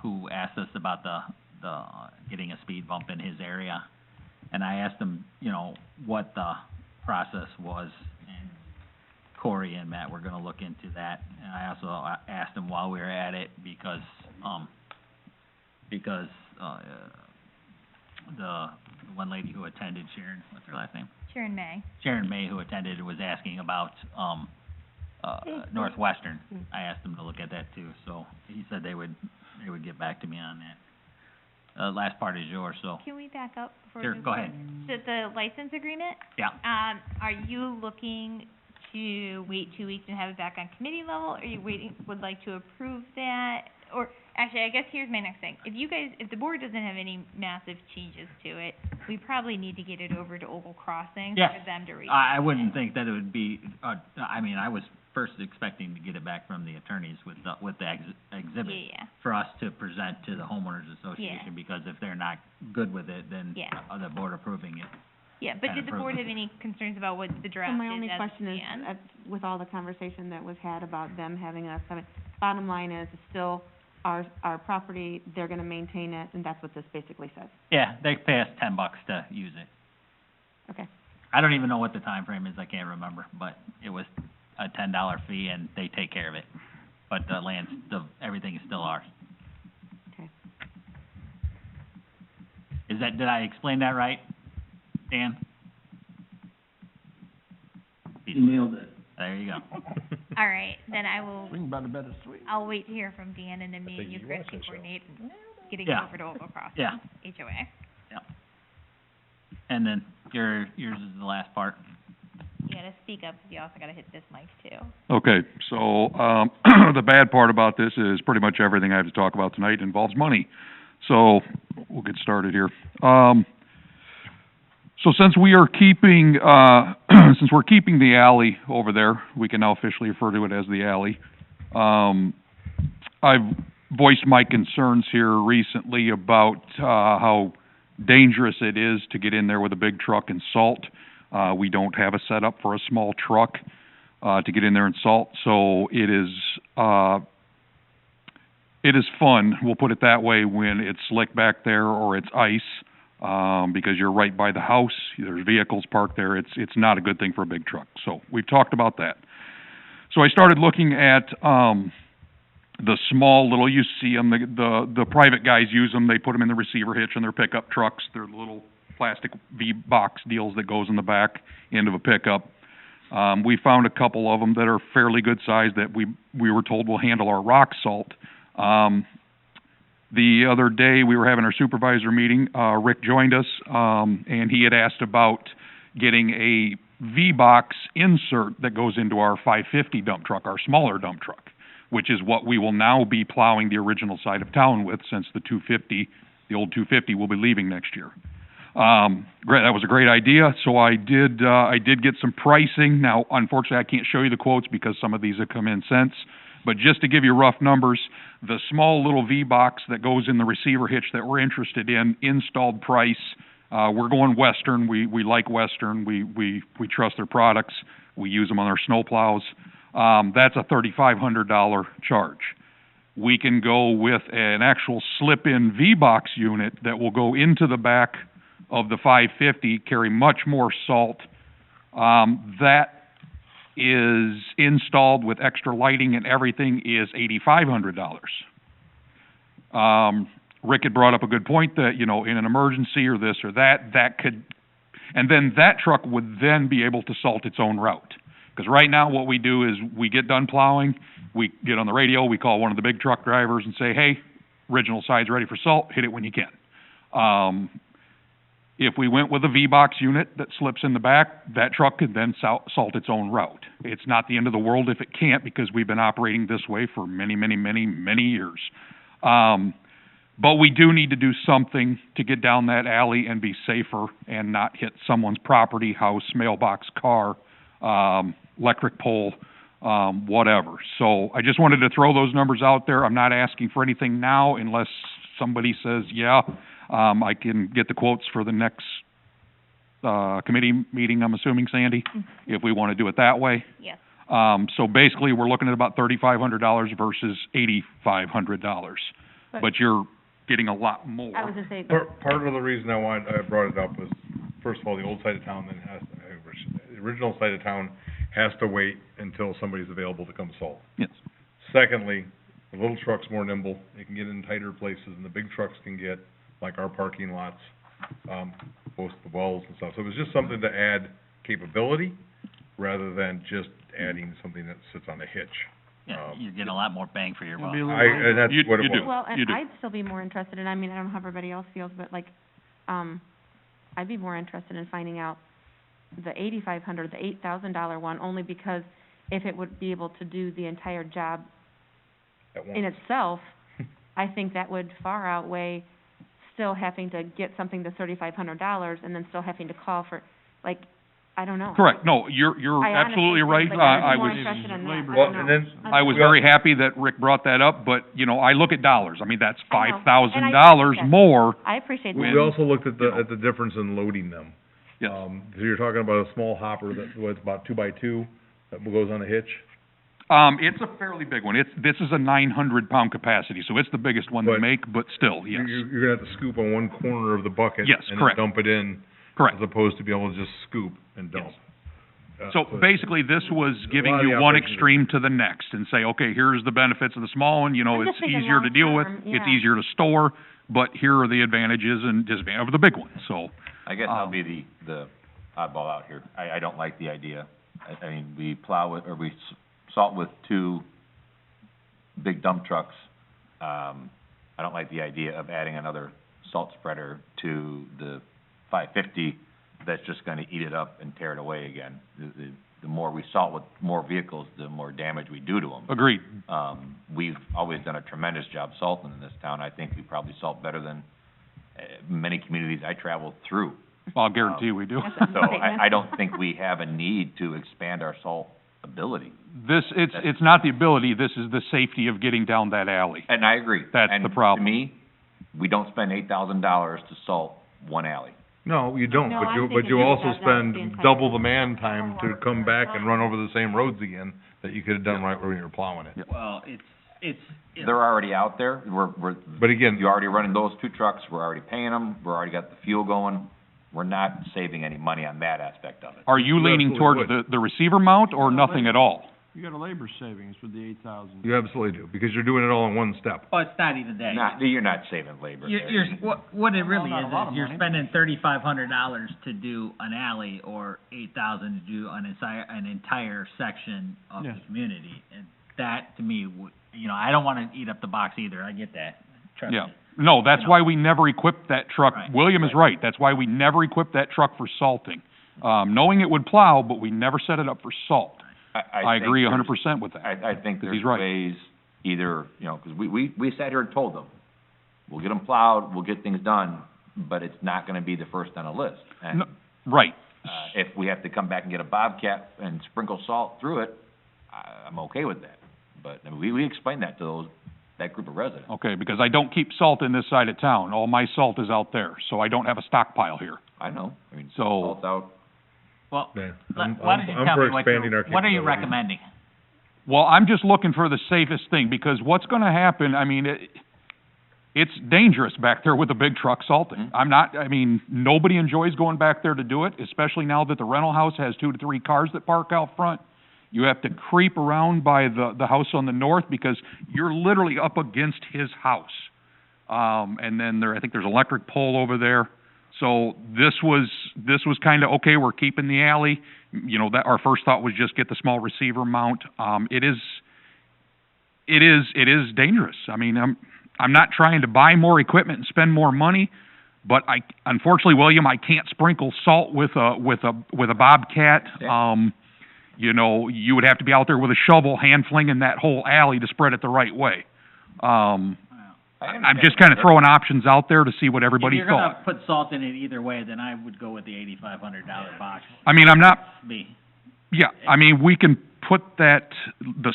who asked us about the getting a speed bump in his area. And I asked him, what the process was, and Corey and Matt were gonna look into that. And I also asked him while we were at it, because the one lady who attended, Sharon, what's her last name? Sharon May. Sharon May, who attended, was asking about, Northwestern. I asked him to look at that too, so he said they would get back to me on that. Last part is yours, so. Can we back up before we Sure, move go forward? ahead. So the license agreement, Yeah. are you looking to wait 2 weeks and have it back on committee level, or you would like to approve that? Or, actually, I guess here's my next thing. If the board doesn't have any massive changes to it, we probably need to get it over to Ogle Crossing Yes. for them to read. I wouldn't think that it would be, I was first expecting to get it back from the attorneys with the exhibit. Yeah. For us to present to the homeowners association, because if they're not good with it, then Yeah. The board approving it. Yeah, but Kind did of the board proof. have any concerns about what the So draft is my only as it question is, stands? with all the conversation that was had about them having us, bottom line is, it's still our property, they're gonna maintain it, and that's what this basically says. Yeah, they pay us $10 to use it. Okay. I don't even know what the time frame is, I can't remember, but it was a $10 fee and they take care of it. But everything is still ours. Okay. Did I explain that right, Dan? You nailed it. There you go. All right, then I will, Ring by the better sweet. I'll wait to hear from Dan, and then me and you, Chris, can coordinate getting it Yeah. over to Ogle Crossing. Yeah. HOA. And then yours is the last part. You gotta speak up, 'cause you also gotta hit this mic too. Okay, so, the bad part about this is pretty much everything I have to talk about tonight involves money. So, we'll get started here. So since we are keeping, since we're keeping the alley over there, we can now officially refer to it as the alley. I've voiced my concerns here recently about, how dangerous it is to get in there with a big truck and salt. We don't have a setup for a small truck, to get in there and salt, so it is fun, we'll put it that way, when it's slick back there or it's ice. because you're right by the house, there's vehicles parked there, it's not a good thing for a big truck. So, we've talked about that. So I started looking at, the small little, you see them, the private guys use them, they put them in the receiver hitch in their pickup trucks, they're little plastic V-box deals that goes in the back end of a pickup. We found a couple of them that are fairly good size that we were told will handle our rock salt. The other day, we were having our supervisor meeting, Rick joined us, and he had asked about getting a V-box insert that goes into our 550 dump truck, our smaller dump truck, which is what we will now be plowing the original side of town with, since the 250, the old 250 will be leaving next year. Great, that was a great idea, so I did get some pricing. Now, unfortunately, I can't show you the quotes because some of these have come in since, but just to give you rough numbers, the small little V-box that goes in the receiver hitch that we're interested in, installed price, we're going Western, we like Western, we trust their products, we use them on our snow plows, that's a $3,500 charge. We can go with an actual slip-in V-box unit that will go into the back of the 550, carry much more salt. That is installed with extra lighting and everything is $8,500. Rick had brought up a good point that, in an emergency or this or that could, and then that truck would then be able to salt its own route. Because right now what we do is we get done plowing, we get on the radio, we call one of the big truck drivers and say, hey, original side's ready for salt, hit it when you can. If we went with a V-box unit that slips in the back, that truck could then salt its own route. It's not the end of the world if it can't, because we've been operating this way for many, many, many, many years. But we do need to do something to get down that alley and be safer and not hit someone's property, house, mailbox, car, electric pole, whatever. So I just wanted to throw those numbers out there. I'm not asking for anything now unless somebody says, yeah, I can get the quotes for the next committee meeting, I'm assuming, Sandy, if we want to do it that way. Yes. So basically, we're looking at about $3,500 versus $8,500. But you're getting a lot more. I was gonna say, Part of the reason I brought it up was, first of all, the old side of town then the original side of town has to wait until somebody's available to come salt. Yes. Secondly, the little truck's more nimble, they can get in tighter places, and the big trucks can get, like our parking lots, close to the wells and stuff. So it was just something to add capability, rather than just adding something that sits on a hitch. Yeah, you get a lot more bang for your buck. And that's what it was. well, and You do. I'd still be more interested in, I mean, I don't know how everybody else feels, but like, I'd be more interested in finding out the $8,500, the $8,000 one, only because if it would be able to do the entire job At once. in itself, I think that would far outweigh still having to get something to $3,500 and then still having to call for, like, I don't know. Correct, no, you're I absolutely honestly right. think, like, I I'd be more was, interested in that. I Well, don't and know. then, I was very happy that Rick brought that up, but, I look at dollars. I mean, that's I know, $5,000 and I appreciate that. more. I appreciate we that. also looked at the difference in loading them. Yes. So you're talking about a small hopper that was about 2x2, that goes on a hitch? It's a fairly big one. This is a 900-pound capacity, so it's the biggest one to But make, but still, yes. You're gonna have to scoop on one corner of the bucket. Yes, and correct. then dump it in. Correct. As opposed to be able to just scoop and dump. Yes. So basically, this was giving lot of you the one operations extreme to the next and say, okay, here's the benefits of the small one, I'm it's just thinking easier to deal with, long-term, it's yeah. easier to store, but here are the advantages and disadvantages of the big one, so. I guess I'll be the oddball out here. I don't like the idea. I mean, we plow with, or we salt with two big dump trucks. I don't like the idea of adding another salt spreader to the 550 that's just gonna eat it up and tear it away again. The more we salt with more vehicles, the more damage we do to them. Agreed. We've always done a tremendous job salting in this town. I think we probably salt better than many communities I travel through. I'll guarantee you we do. So I don't think we have a need to expand our salt ability. It's not the ability, this is the safety of getting down that alley. And I agree. That's the problem. And to me, we don't spend $8,000 to salt one alley. No, you don't, No, but I'm you thinking also that was spend the entire- double the man time to come back and run over the same roads again that you could've done right when you were plowing it. Well, it's, it's, They're already out there, But again, you're already running those two trucks, we're already paying them, we're already got the fuel going. We're not saving any money on that aspect of it. Are you You leaning absolutely toward the receiver mount or nothing at all? You got a labor savings with the 8,000. you absolutely do, because you're doing it all in one step. oh, it's not even that. You're not saving labor there. What it really not a lot is of you're money. spending $3,500 to do an alley or $8,000 to do an entire section of the Yes. community. And that, to me, I don't wanna eat up the box either, I get that, trust Yeah. me. No, that's You know. why we never equipped that truck. Right. William is right. That's why we never equipped that truck for salting. Knowing it would plow, but we never set it up for salt. I think agree there's- 100% with that. I think 'Cause there's he's right. ways, either, cause we sat here and told them, we'll get them plowed, we'll get things done, but it's not gonna be the first on the list. And, No, right. if we have to come back and get a Bobcat and sprinkle salt through it, I'm okay with that. But, I mean, we explained that to that group of residents. Okay, because I don't keep salt in this side of town. All my salt is out there, so I don't have a stockpile here. I know, I mean, So- salt's out. Well, Yeah, why I'm don't you for tell me expanding our what are you capabilities. recommending? Well, I'm just looking for the safest thing, because what's gonna happen, I mean, it's dangerous back there with a big truck salting. Nobody enjoys going back there to do it, especially now that the rental house has 2 to 3 cars that park out front. You have to creep around by the house on the north, because you're literally up against his house. And then I think there's an electric pole over there. So this was kinda, okay, we're keeping the alley. That our first thought was just get the small receiver mount. It is dangerous. I mean, I'm not trying to buy more equipment and spend more money, but unfortunately, William, I can't sprinkle salt with a Bobcat. You would have to be out there with a shovel, hand flinging that whole alley to spread it the right way. I'm just kinda throwing options out there to see what everybody If you're thought. gonna put salt in it either way, then I would go with the $8,500 box. I mean, I'm not, Me. yeah, I mean, we can put the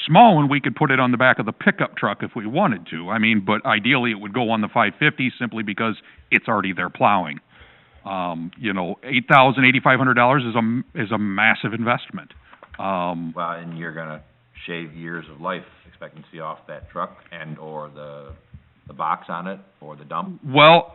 small one, we could put it on the back of the pickup truck if we wanted to. I mean, but ideally, it would go on the 550 simply because it's already there plowing. $8,500 is a massive investment. Well, and you're gonna shave years of life expectancy off that truck or the box on it, or the dump. Well,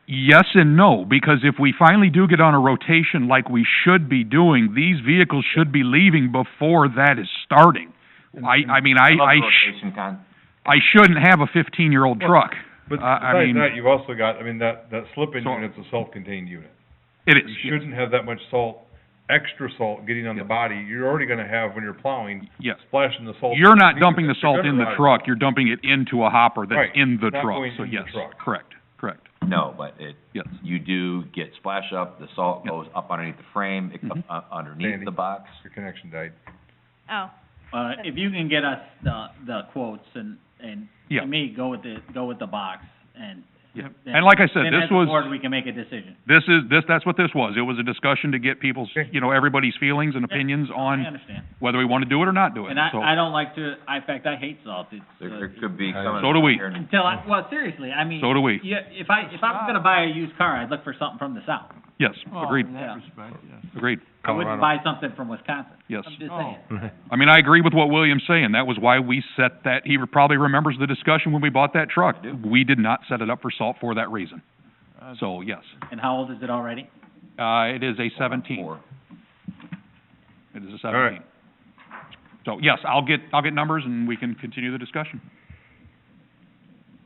yes and no, because if we finally do get on a rotation like we should be doing, these vehicles should be leaving before that is starting. I love the rotation I shouldn't have a 15-year-old Well, truck. But I besides mean- that, you've also got, that slip-in So- unit's a self-contained unit. It is. You shouldn't have that much salt, extra salt getting on the Yeah. body. You're already gonna have, when you're plowing, Yes. splashing the salt. You're not These dumping are the salt in the gutter truck, you're dumping it into a hopper that's Right. in the It's not truck, going so in the yes, truck. correct. No, but Yes. you do get splash up, the salt Yep. goes up underneath the frame, it comes underneath Sandy. the box. Your connection died. Oh, If you can get us the quotes and Yeah. to me, go with the box and. Yeah. then- And like I said, then this as a was- board, we can make a decision. That's what this was. It was a discussion to get people's, everybody's feelings and opinions I on understand. whether we want to do it or not do it, And so. I don't like to, in fact, I hate salt. It's, There could be some. So do we. here and- well, seriously, I mean. So do we. Yeah, if I'm gonna buy a used car, I'd look for something from the south. Yes, Well, agreed, in that Yeah. respect, yes. agreed. I wouldn't buy something from Wisconsin. Yes. I'm just Oh. saying. I mean, I agree with what William's saying. That was why we set that, he probably remembers the discussion when we bought that truck. I do. We did not set it up for salt for that reason. So, yes. And how old is it already? It is a 17. Or- It is a All right. 17. So, yes, I'll get numbers and we can continue the discussion.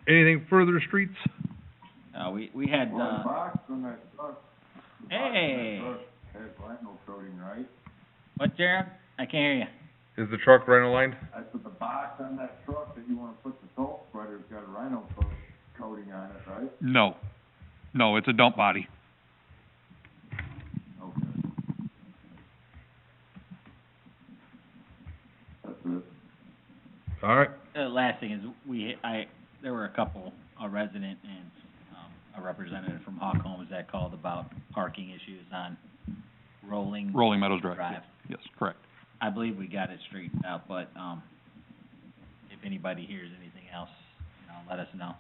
Anything further, streets? We had, box on that truck, hey, has vinyl coating, right? what, Jared? I can't hear you. Is the truck rhino lined? I put the box on that truck that you wanna put the salt spreader's got a rhino coating on it, right? No, it's a dump body. Okay. That's it. All right. Last thing is, there were a couple, a resident and, a representative from Hawk Homes that called about parking issues on Rolling. Rolling Meadows Drive. Drive. Yes, correct. I believe we got it straightened out, but, if anybody hears anything else, let us know.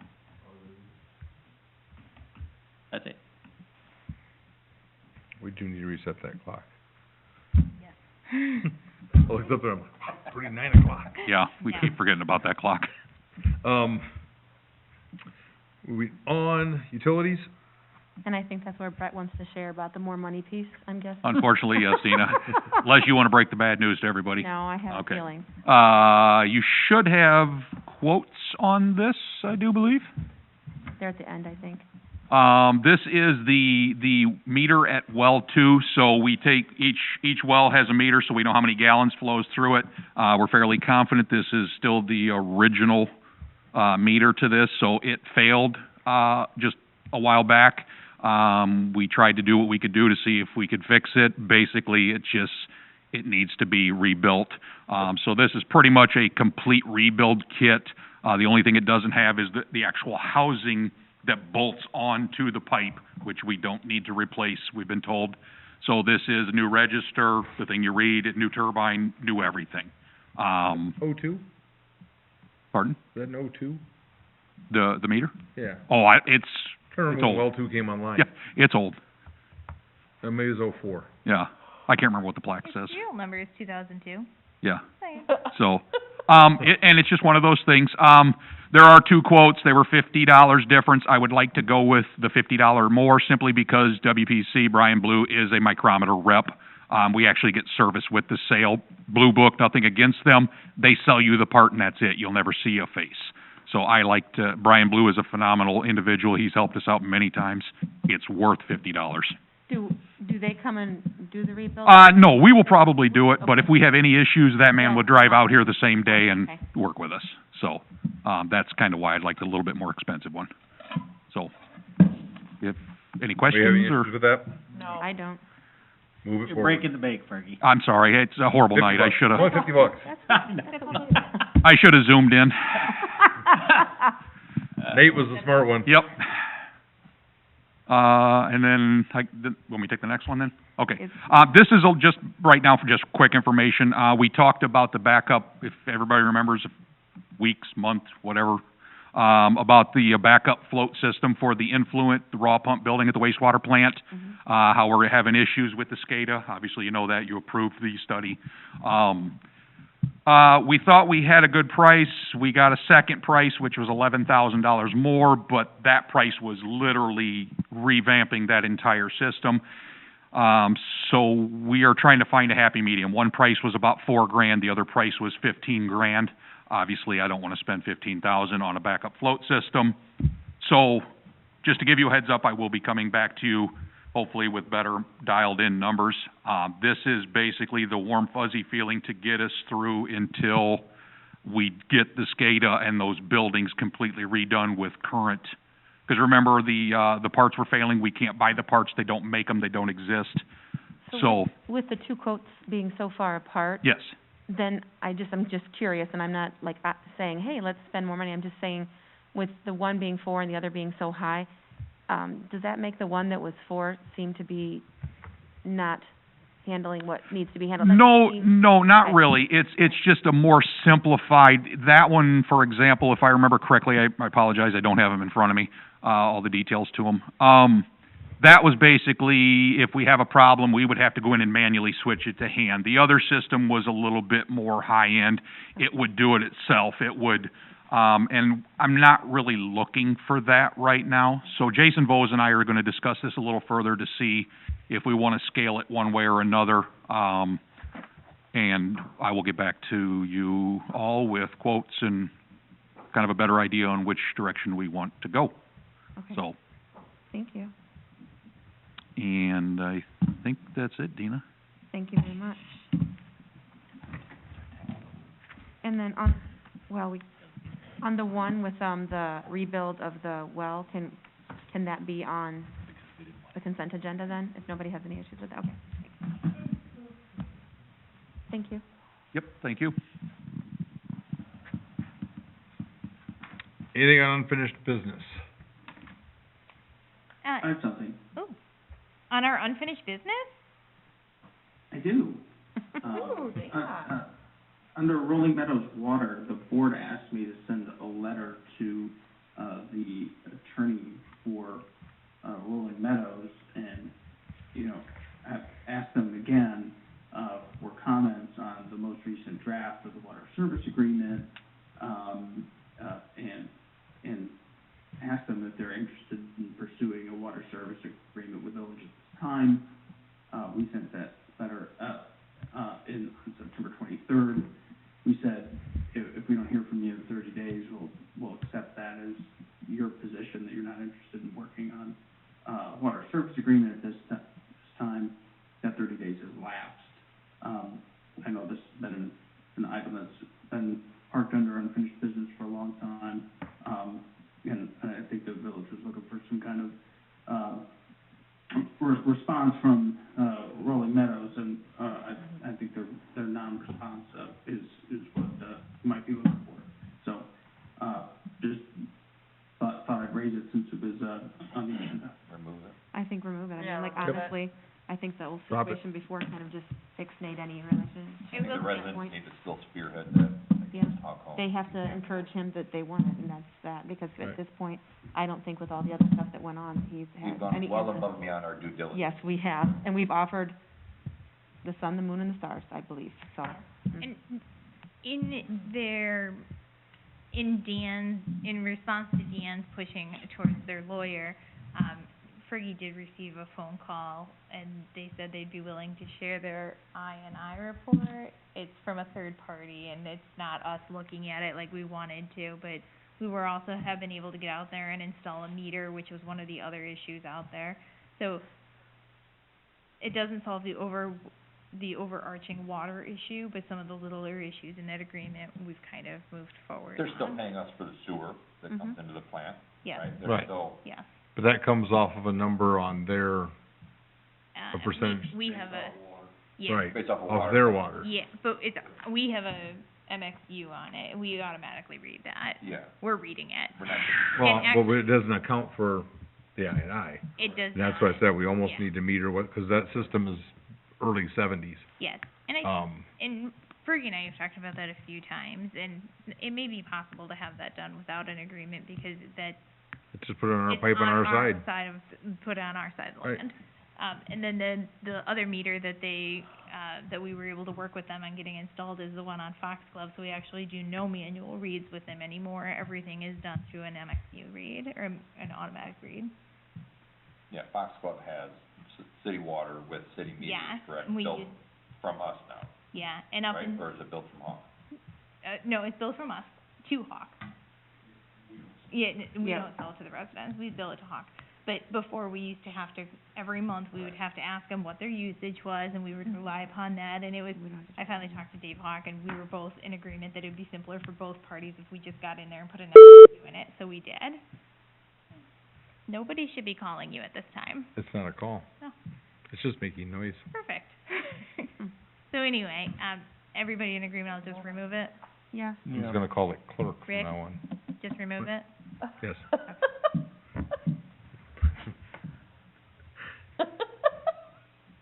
That's it. We do need to reset that clock. yes. I looked up there, I'm like, 9 o'clock. Yeah, we Yeah. keep forgetting about that clock. On utilities, And I think that's where Brett wants to share about the more money piece, I'm guessing. Unfortunately, yes, Dina. Unless you want to break the bad news to everybody. No, I have a Okay. feeling. You should have quotes on this, I do believe. They're at the end, I think. This is the meter at well two, so we take, each well has a meter, so we know how many gallons flows through it. We're fairly confident this is still the original, meter to this, so it failed, just a while back. We tried to do what we could do to see if we could fix it. Basically, it needs to be rebuilt. So this is pretty much a complete rebuild kit. The only thing it doesn't have is the actual housing that bolts onto the pipe, which we don't need to replace, we've been told. So this is a new register, the thing you read, new turbine, new everything. O2? Pardon? Is that an O2? The meter? Yeah. Oh, it's I remember It's when old. well 2 came online. Yeah, it's old, Maybe it was 04. yeah. I can't remember what the plaque The says, serial number is 2002. yeah. Same. So, and it's just one of those things. There are two quotes. They were $50 difference. I would like to go with the $50 more simply because WPC, Brian Blue, is a micrometer rep. We actually get service with the sale. Blue Book, nothing against them. They sell you the part and that's it. You'll never see a face. So I like to, Brian Blue is a phenomenal individual. He's helped us out many times. It's worth $50. Do they come and do the rebuild? No, we will probably do it, but if we have any issues, that man will drive out here the same day and Okay. work with us. So, that's kind of why I'd like the little bit more expensive one. So, if, any Do we have any questions, or? issues with that? No. I don't. Move it You're forward. breaking the bank, Fergie. I'm sorry, it's a horrible night. I should've, Only $50. I should've zoomed in. Nate was the smart one. Yep. And then, when we take the next one then? Okay. This is just, right now, for just quick information. We talked about the backup, if everybody remembers, weeks, months, whatever, about the backup float system for the influent, the raw pump building at the wastewater plant. How we're having issues with the SCADA. Obviously, you know that. You approved the study. We thought we had a good price. We got a second price, which was $11,000 more, but that price was literally revamping that entire system. So we are trying to find a happy medium. One price was about $4,000, the other price was $15,000. Obviously, I don't want to spend $15,000 on a backup float system. So, just to give you a heads up, I will be coming back to you, hopefully with better dialed-in numbers. This is basically the warm fuzzy feeling to get us through until we get the SCADA and those buildings completely redone with current. Because remember, the parts were failing. We can't buy the parts. They don't make them. They don't exist. So, With the two quotes being so far apart, yes. then I'm just curious, and I'm not like saying, hey, let's spend more money. I'm just saying, with the one being 4 and the other being so high, does that make the one that was 4 seem to be not handling what needs to be handled? No, not Okay. really. It's just a more simplified, that one, for example, if I remember correctly, I apologize, I don't have them in front of me, all the details to them. That was basically, if we have a problem, we would have to go in and manually switch it to hand. The other system was a little bit more high-end. It would do it itself. It would, and I'm not really looking for that right now. So Jason Vose and I are going to discuss this a little further to see if we want to scale it one way or another. And I will get back to you all with quotes and kind of a better idea on which direction we want to go. Okay. So, Thank you. and I think that's it, Dina. Thank you very much. And then on the one with, the rebuild of the well, can that be on the consent agenda then, if nobody has any issues with that? Okay. Thank you. Yep, thank you. Anything on unfinished business? I have something. On our unfinished business? I do. Under Rolling Meadows Water, the board asked me to send a letter to, the attorney for, Rolling Meadows, and, I've asked them again, for comments on the most recent draft of the water service agreement, them if they're interested in pursuing a water service agreement with Village at this time. We sent that letter, on September 23rd. We said, if we don't hear from you in 30 days, we'll accept that as your position, that you're not interested in working on, water service agreement at this time. That 30 days has lapsed. I know this has been an item that's been parked under unfinished business for a long time. And I think the village was looking for some kind of, response from, Rolling Meadows, and, I think their non-response, is what, you might be looking for. So, just thought I'd raise it since it was, on the agenda. Remove it. I think remove it. I Yeah, mean, like, remove it. honestly, I think the old Drop it. situation before kind of just ixnayed any relation. I think the At that residents point. need to still spearhead that, Yeah. talk home. They have to encourage him that they want it, and that's that, because Right. at this point, I don't think with all the other stuff that went on, he's We've had gone any well interest. above and beyond our due diligence. Yes, we have, and we've offered the sun, the moon, and the stars, I believe, so. And in response to Dan's pushing towards their lawyer, Fergie did receive a phone call, and they said they'd be willing to share their I&I report. It's from a third party, and it's not us looking at it like we wanted to, but we have been able to get out there and install a meter, which was one of the other issues out there. So it doesn't solve the overarching water issue, but some of the littler issues in that agreement, we've kind of moved forward They're still on. paying us for the sewer that comes into the plant, Yes, right? They're Right. still, yes. But that comes off of a number on their, A percentage. We have a, yeah. right, based off of of water. their water. Yeah, but we have a MXU on it, we automatically read that. Yeah, We're reading it. we're not, Well, And but it doesn't account for the I&I. It does And that's not. what I said, we almost Yeah. need to meter what, because that system is early 70s. Yes, and and Fergie and I have talked about that a few times, and it may be possible to have that done without an agreement, because that Let's just put it on our it's pipe on our side. put on our side of the Right. land. And then the other meter that that we were able to work with them on getting installed is the one on Foxglove, so we actually do no manual reads with them anymore. Everything is done through an MXU read, or an automatic read. yeah, Foxglove has city water with city meters, Yes, correct? and we Built use- from us now, Yeah, and up right? in, Or is it built from Hawk? no, it's billed from us to Hawk. Yeah, we Yeah. don't sell it to the residents, we bill it to Hawk. But before, we used to have to, every month, we would have to ask them what their usage was, and we would rely upon that, and it was, We don't have to- I finally talked to Dave Hawk, and we were both in agreement that it would be simpler for both parties if we just got in there and put an MXU in it, so we did. Nobody should be calling you at this time. It's not a call. No. It's just making noise. Perfect. So anyway, everybody in agreement, I'll just remove it? Yeah. I'm just gonna call it clerk from Rick? now on. Just remove it? Yes.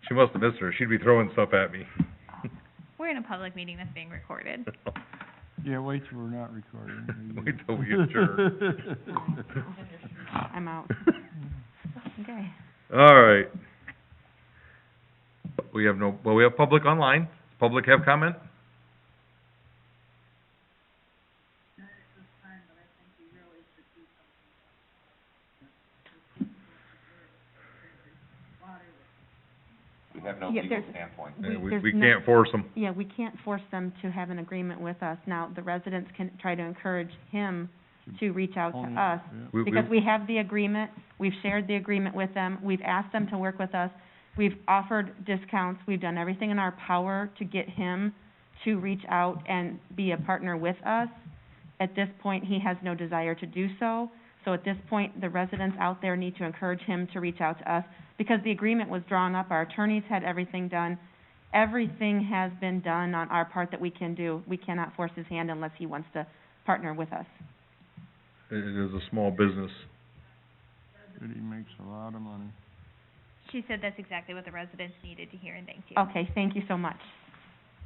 She must have missed her, she'd be throwing stuff at me. We're in a public meeting that's being recorded. Yeah, wait till we're not recording. Wait till we adjourn. I'm out. Okay. All right. We have we have public online. Public have comment? We have no Yeah, legal there's- standpoint. There's We no- can't force them. Yeah, we can't force them to have an agreement with us. Now, the residents can try to encourage him to reach out to us, because we have the agreement, we've shared the agreement with them, we've asked them to work with us, we've offered discounts, we've done everything in our power to get him to reach out and be a partner with us. At this point, he has no desire to do so, so at this point, the residents out there need to encourage him to reach out to us, because the agreement was drawn up, our attorneys had everything done, everything has been done on our part that we can do. We cannot force his hand unless he wants to partner with us. It is a small business. City makes a lot of money. She said that's exactly what the residents needed to hear, and thank you. Okay, thank you so much.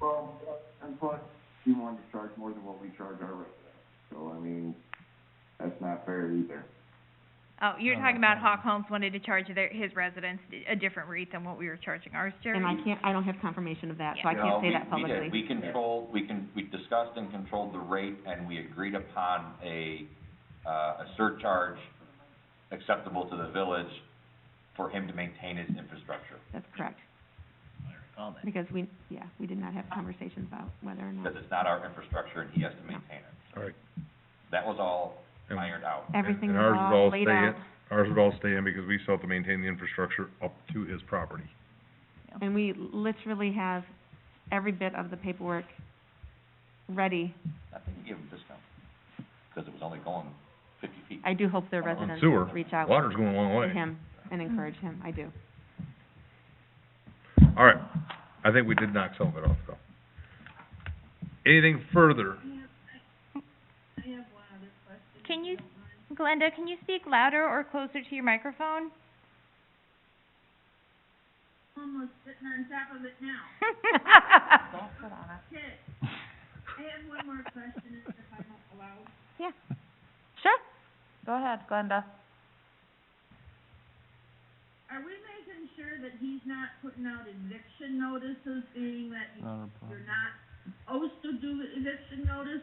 Well, and plus, you wanted to charge more than what we charge our residents, so I mean, that's not fair either. Oh, you're talking about Hawk Homes wanted to charge his residents a different rate than what we were charging ours, Jerry? And I don't have confirmation of that, so I No, can't say we- that publicly. we discussed and controlled the rate, and we agreed upon a surcharge acceptable to the village for him to maintain his infrastructure. That's correct. I recall that. Because we did not have conversations about whether or not. Because it's not our infrastructure and he has to maintain it. All right. That was all And- ironed out. Everything And was ours would all all laid stay in- out. Ours would all stay in because we still have to maintain the infrastructure up to his property. And we literally have every bit of the paperwork ready. I think you give him a discount, because it was only going 50 feet. I do hope their On residents sewer, reach out water's going a long to way. him and encourage him. I do. All right, I think we did knock some of it off, though. Anything further? I have one other question. Can you, Glenda, can you speak louder or closer to your microphone? Almost sitting on top of it now. Don't sit on it. Okay, I have one more question, if I'm allowed. Yeah. Sure. Go ahead, Glenda. Are we making sure that he's not putting out eviction notices, being that you're not supposed to do the eviction notice?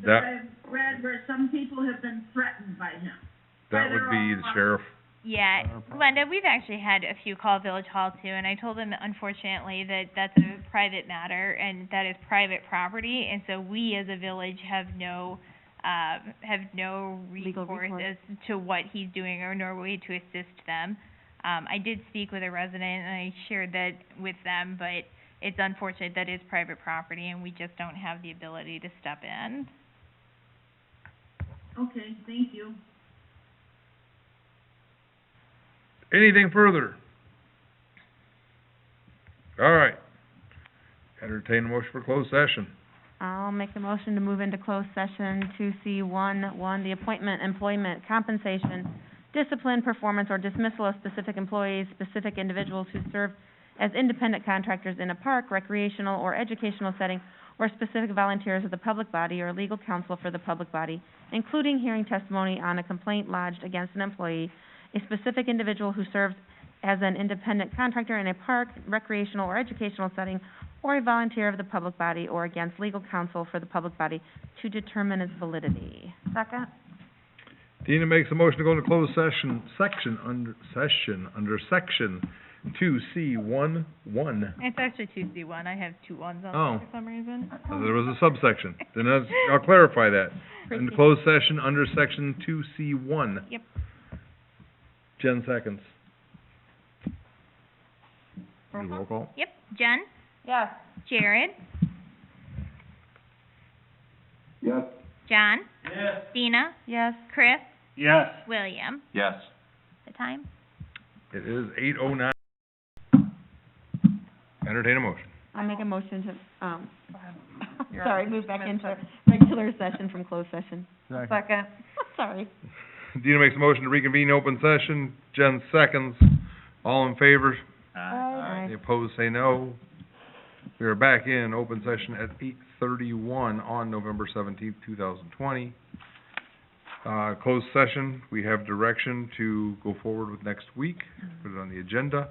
That- I've read where some people have been threatened by him. That would be the sheriff. Yeah, Glenda, we've actually had a few call Village Hall too, and I told them unfortunately that that's a private matter and that is private property, and so we as a village have no Legal recourse recourse. as to what he's doing or nor way to assist them. I did speak with a resident and I shared that with them, but it's unfortunate that it's private property and we just don't have the ability to step in. Okay, thank you. Anything further? All right. Entertain a motion for closed session. I'll make a motion to move into closed session 2C1, the appointment, employment, compensation, discipline, performance, or dismissal of specific employees, specific individuals who serve as independent contractors in a park, recreational, or educational setting, or specific volunteers of the public body or legal counsel for the public body, including hearing testimony on a complaint lodged against an employee, a specific individual who serves as an independent contractor in a park, recreational, or educational setting, or a volunteer of the public body, or against legal counsel for the public body to determine its validity. Second? Dina makes a motion to go into closed session, under section 2C1. It's actually 2C1, I have two ones on Oh. it for some reason. There was a subsection. Then I'll clarify that. In closed session under section 2C1. Yep. Jen seconds. Do roll call? Yep, Jen, Yes. Jared, Yes. John. Yes. Dina, Yes? Chris, Yes. William. Yes. The time? It is 8:09. Entertain a motion. I'll make a motion to, You're sorry, on. move back into regular session from closed session. Second. Sorry. Dina makes a motion to reconvene open session. Jen seconds. All in favor? Aye. Any opposed, say no. We are back in open session at 8:31 on November 17th, 2020. Closed session, we have direction to go forward with next week, put it on the agenda.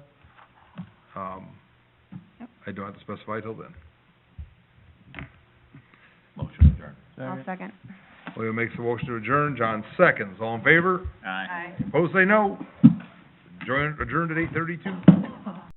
I don't have to specify till then. Motion adjourned. I'll second. William makes a motion to adjourn, John seconds. All in favor? Aye. Opposed, say no. Adjourned at 8:32.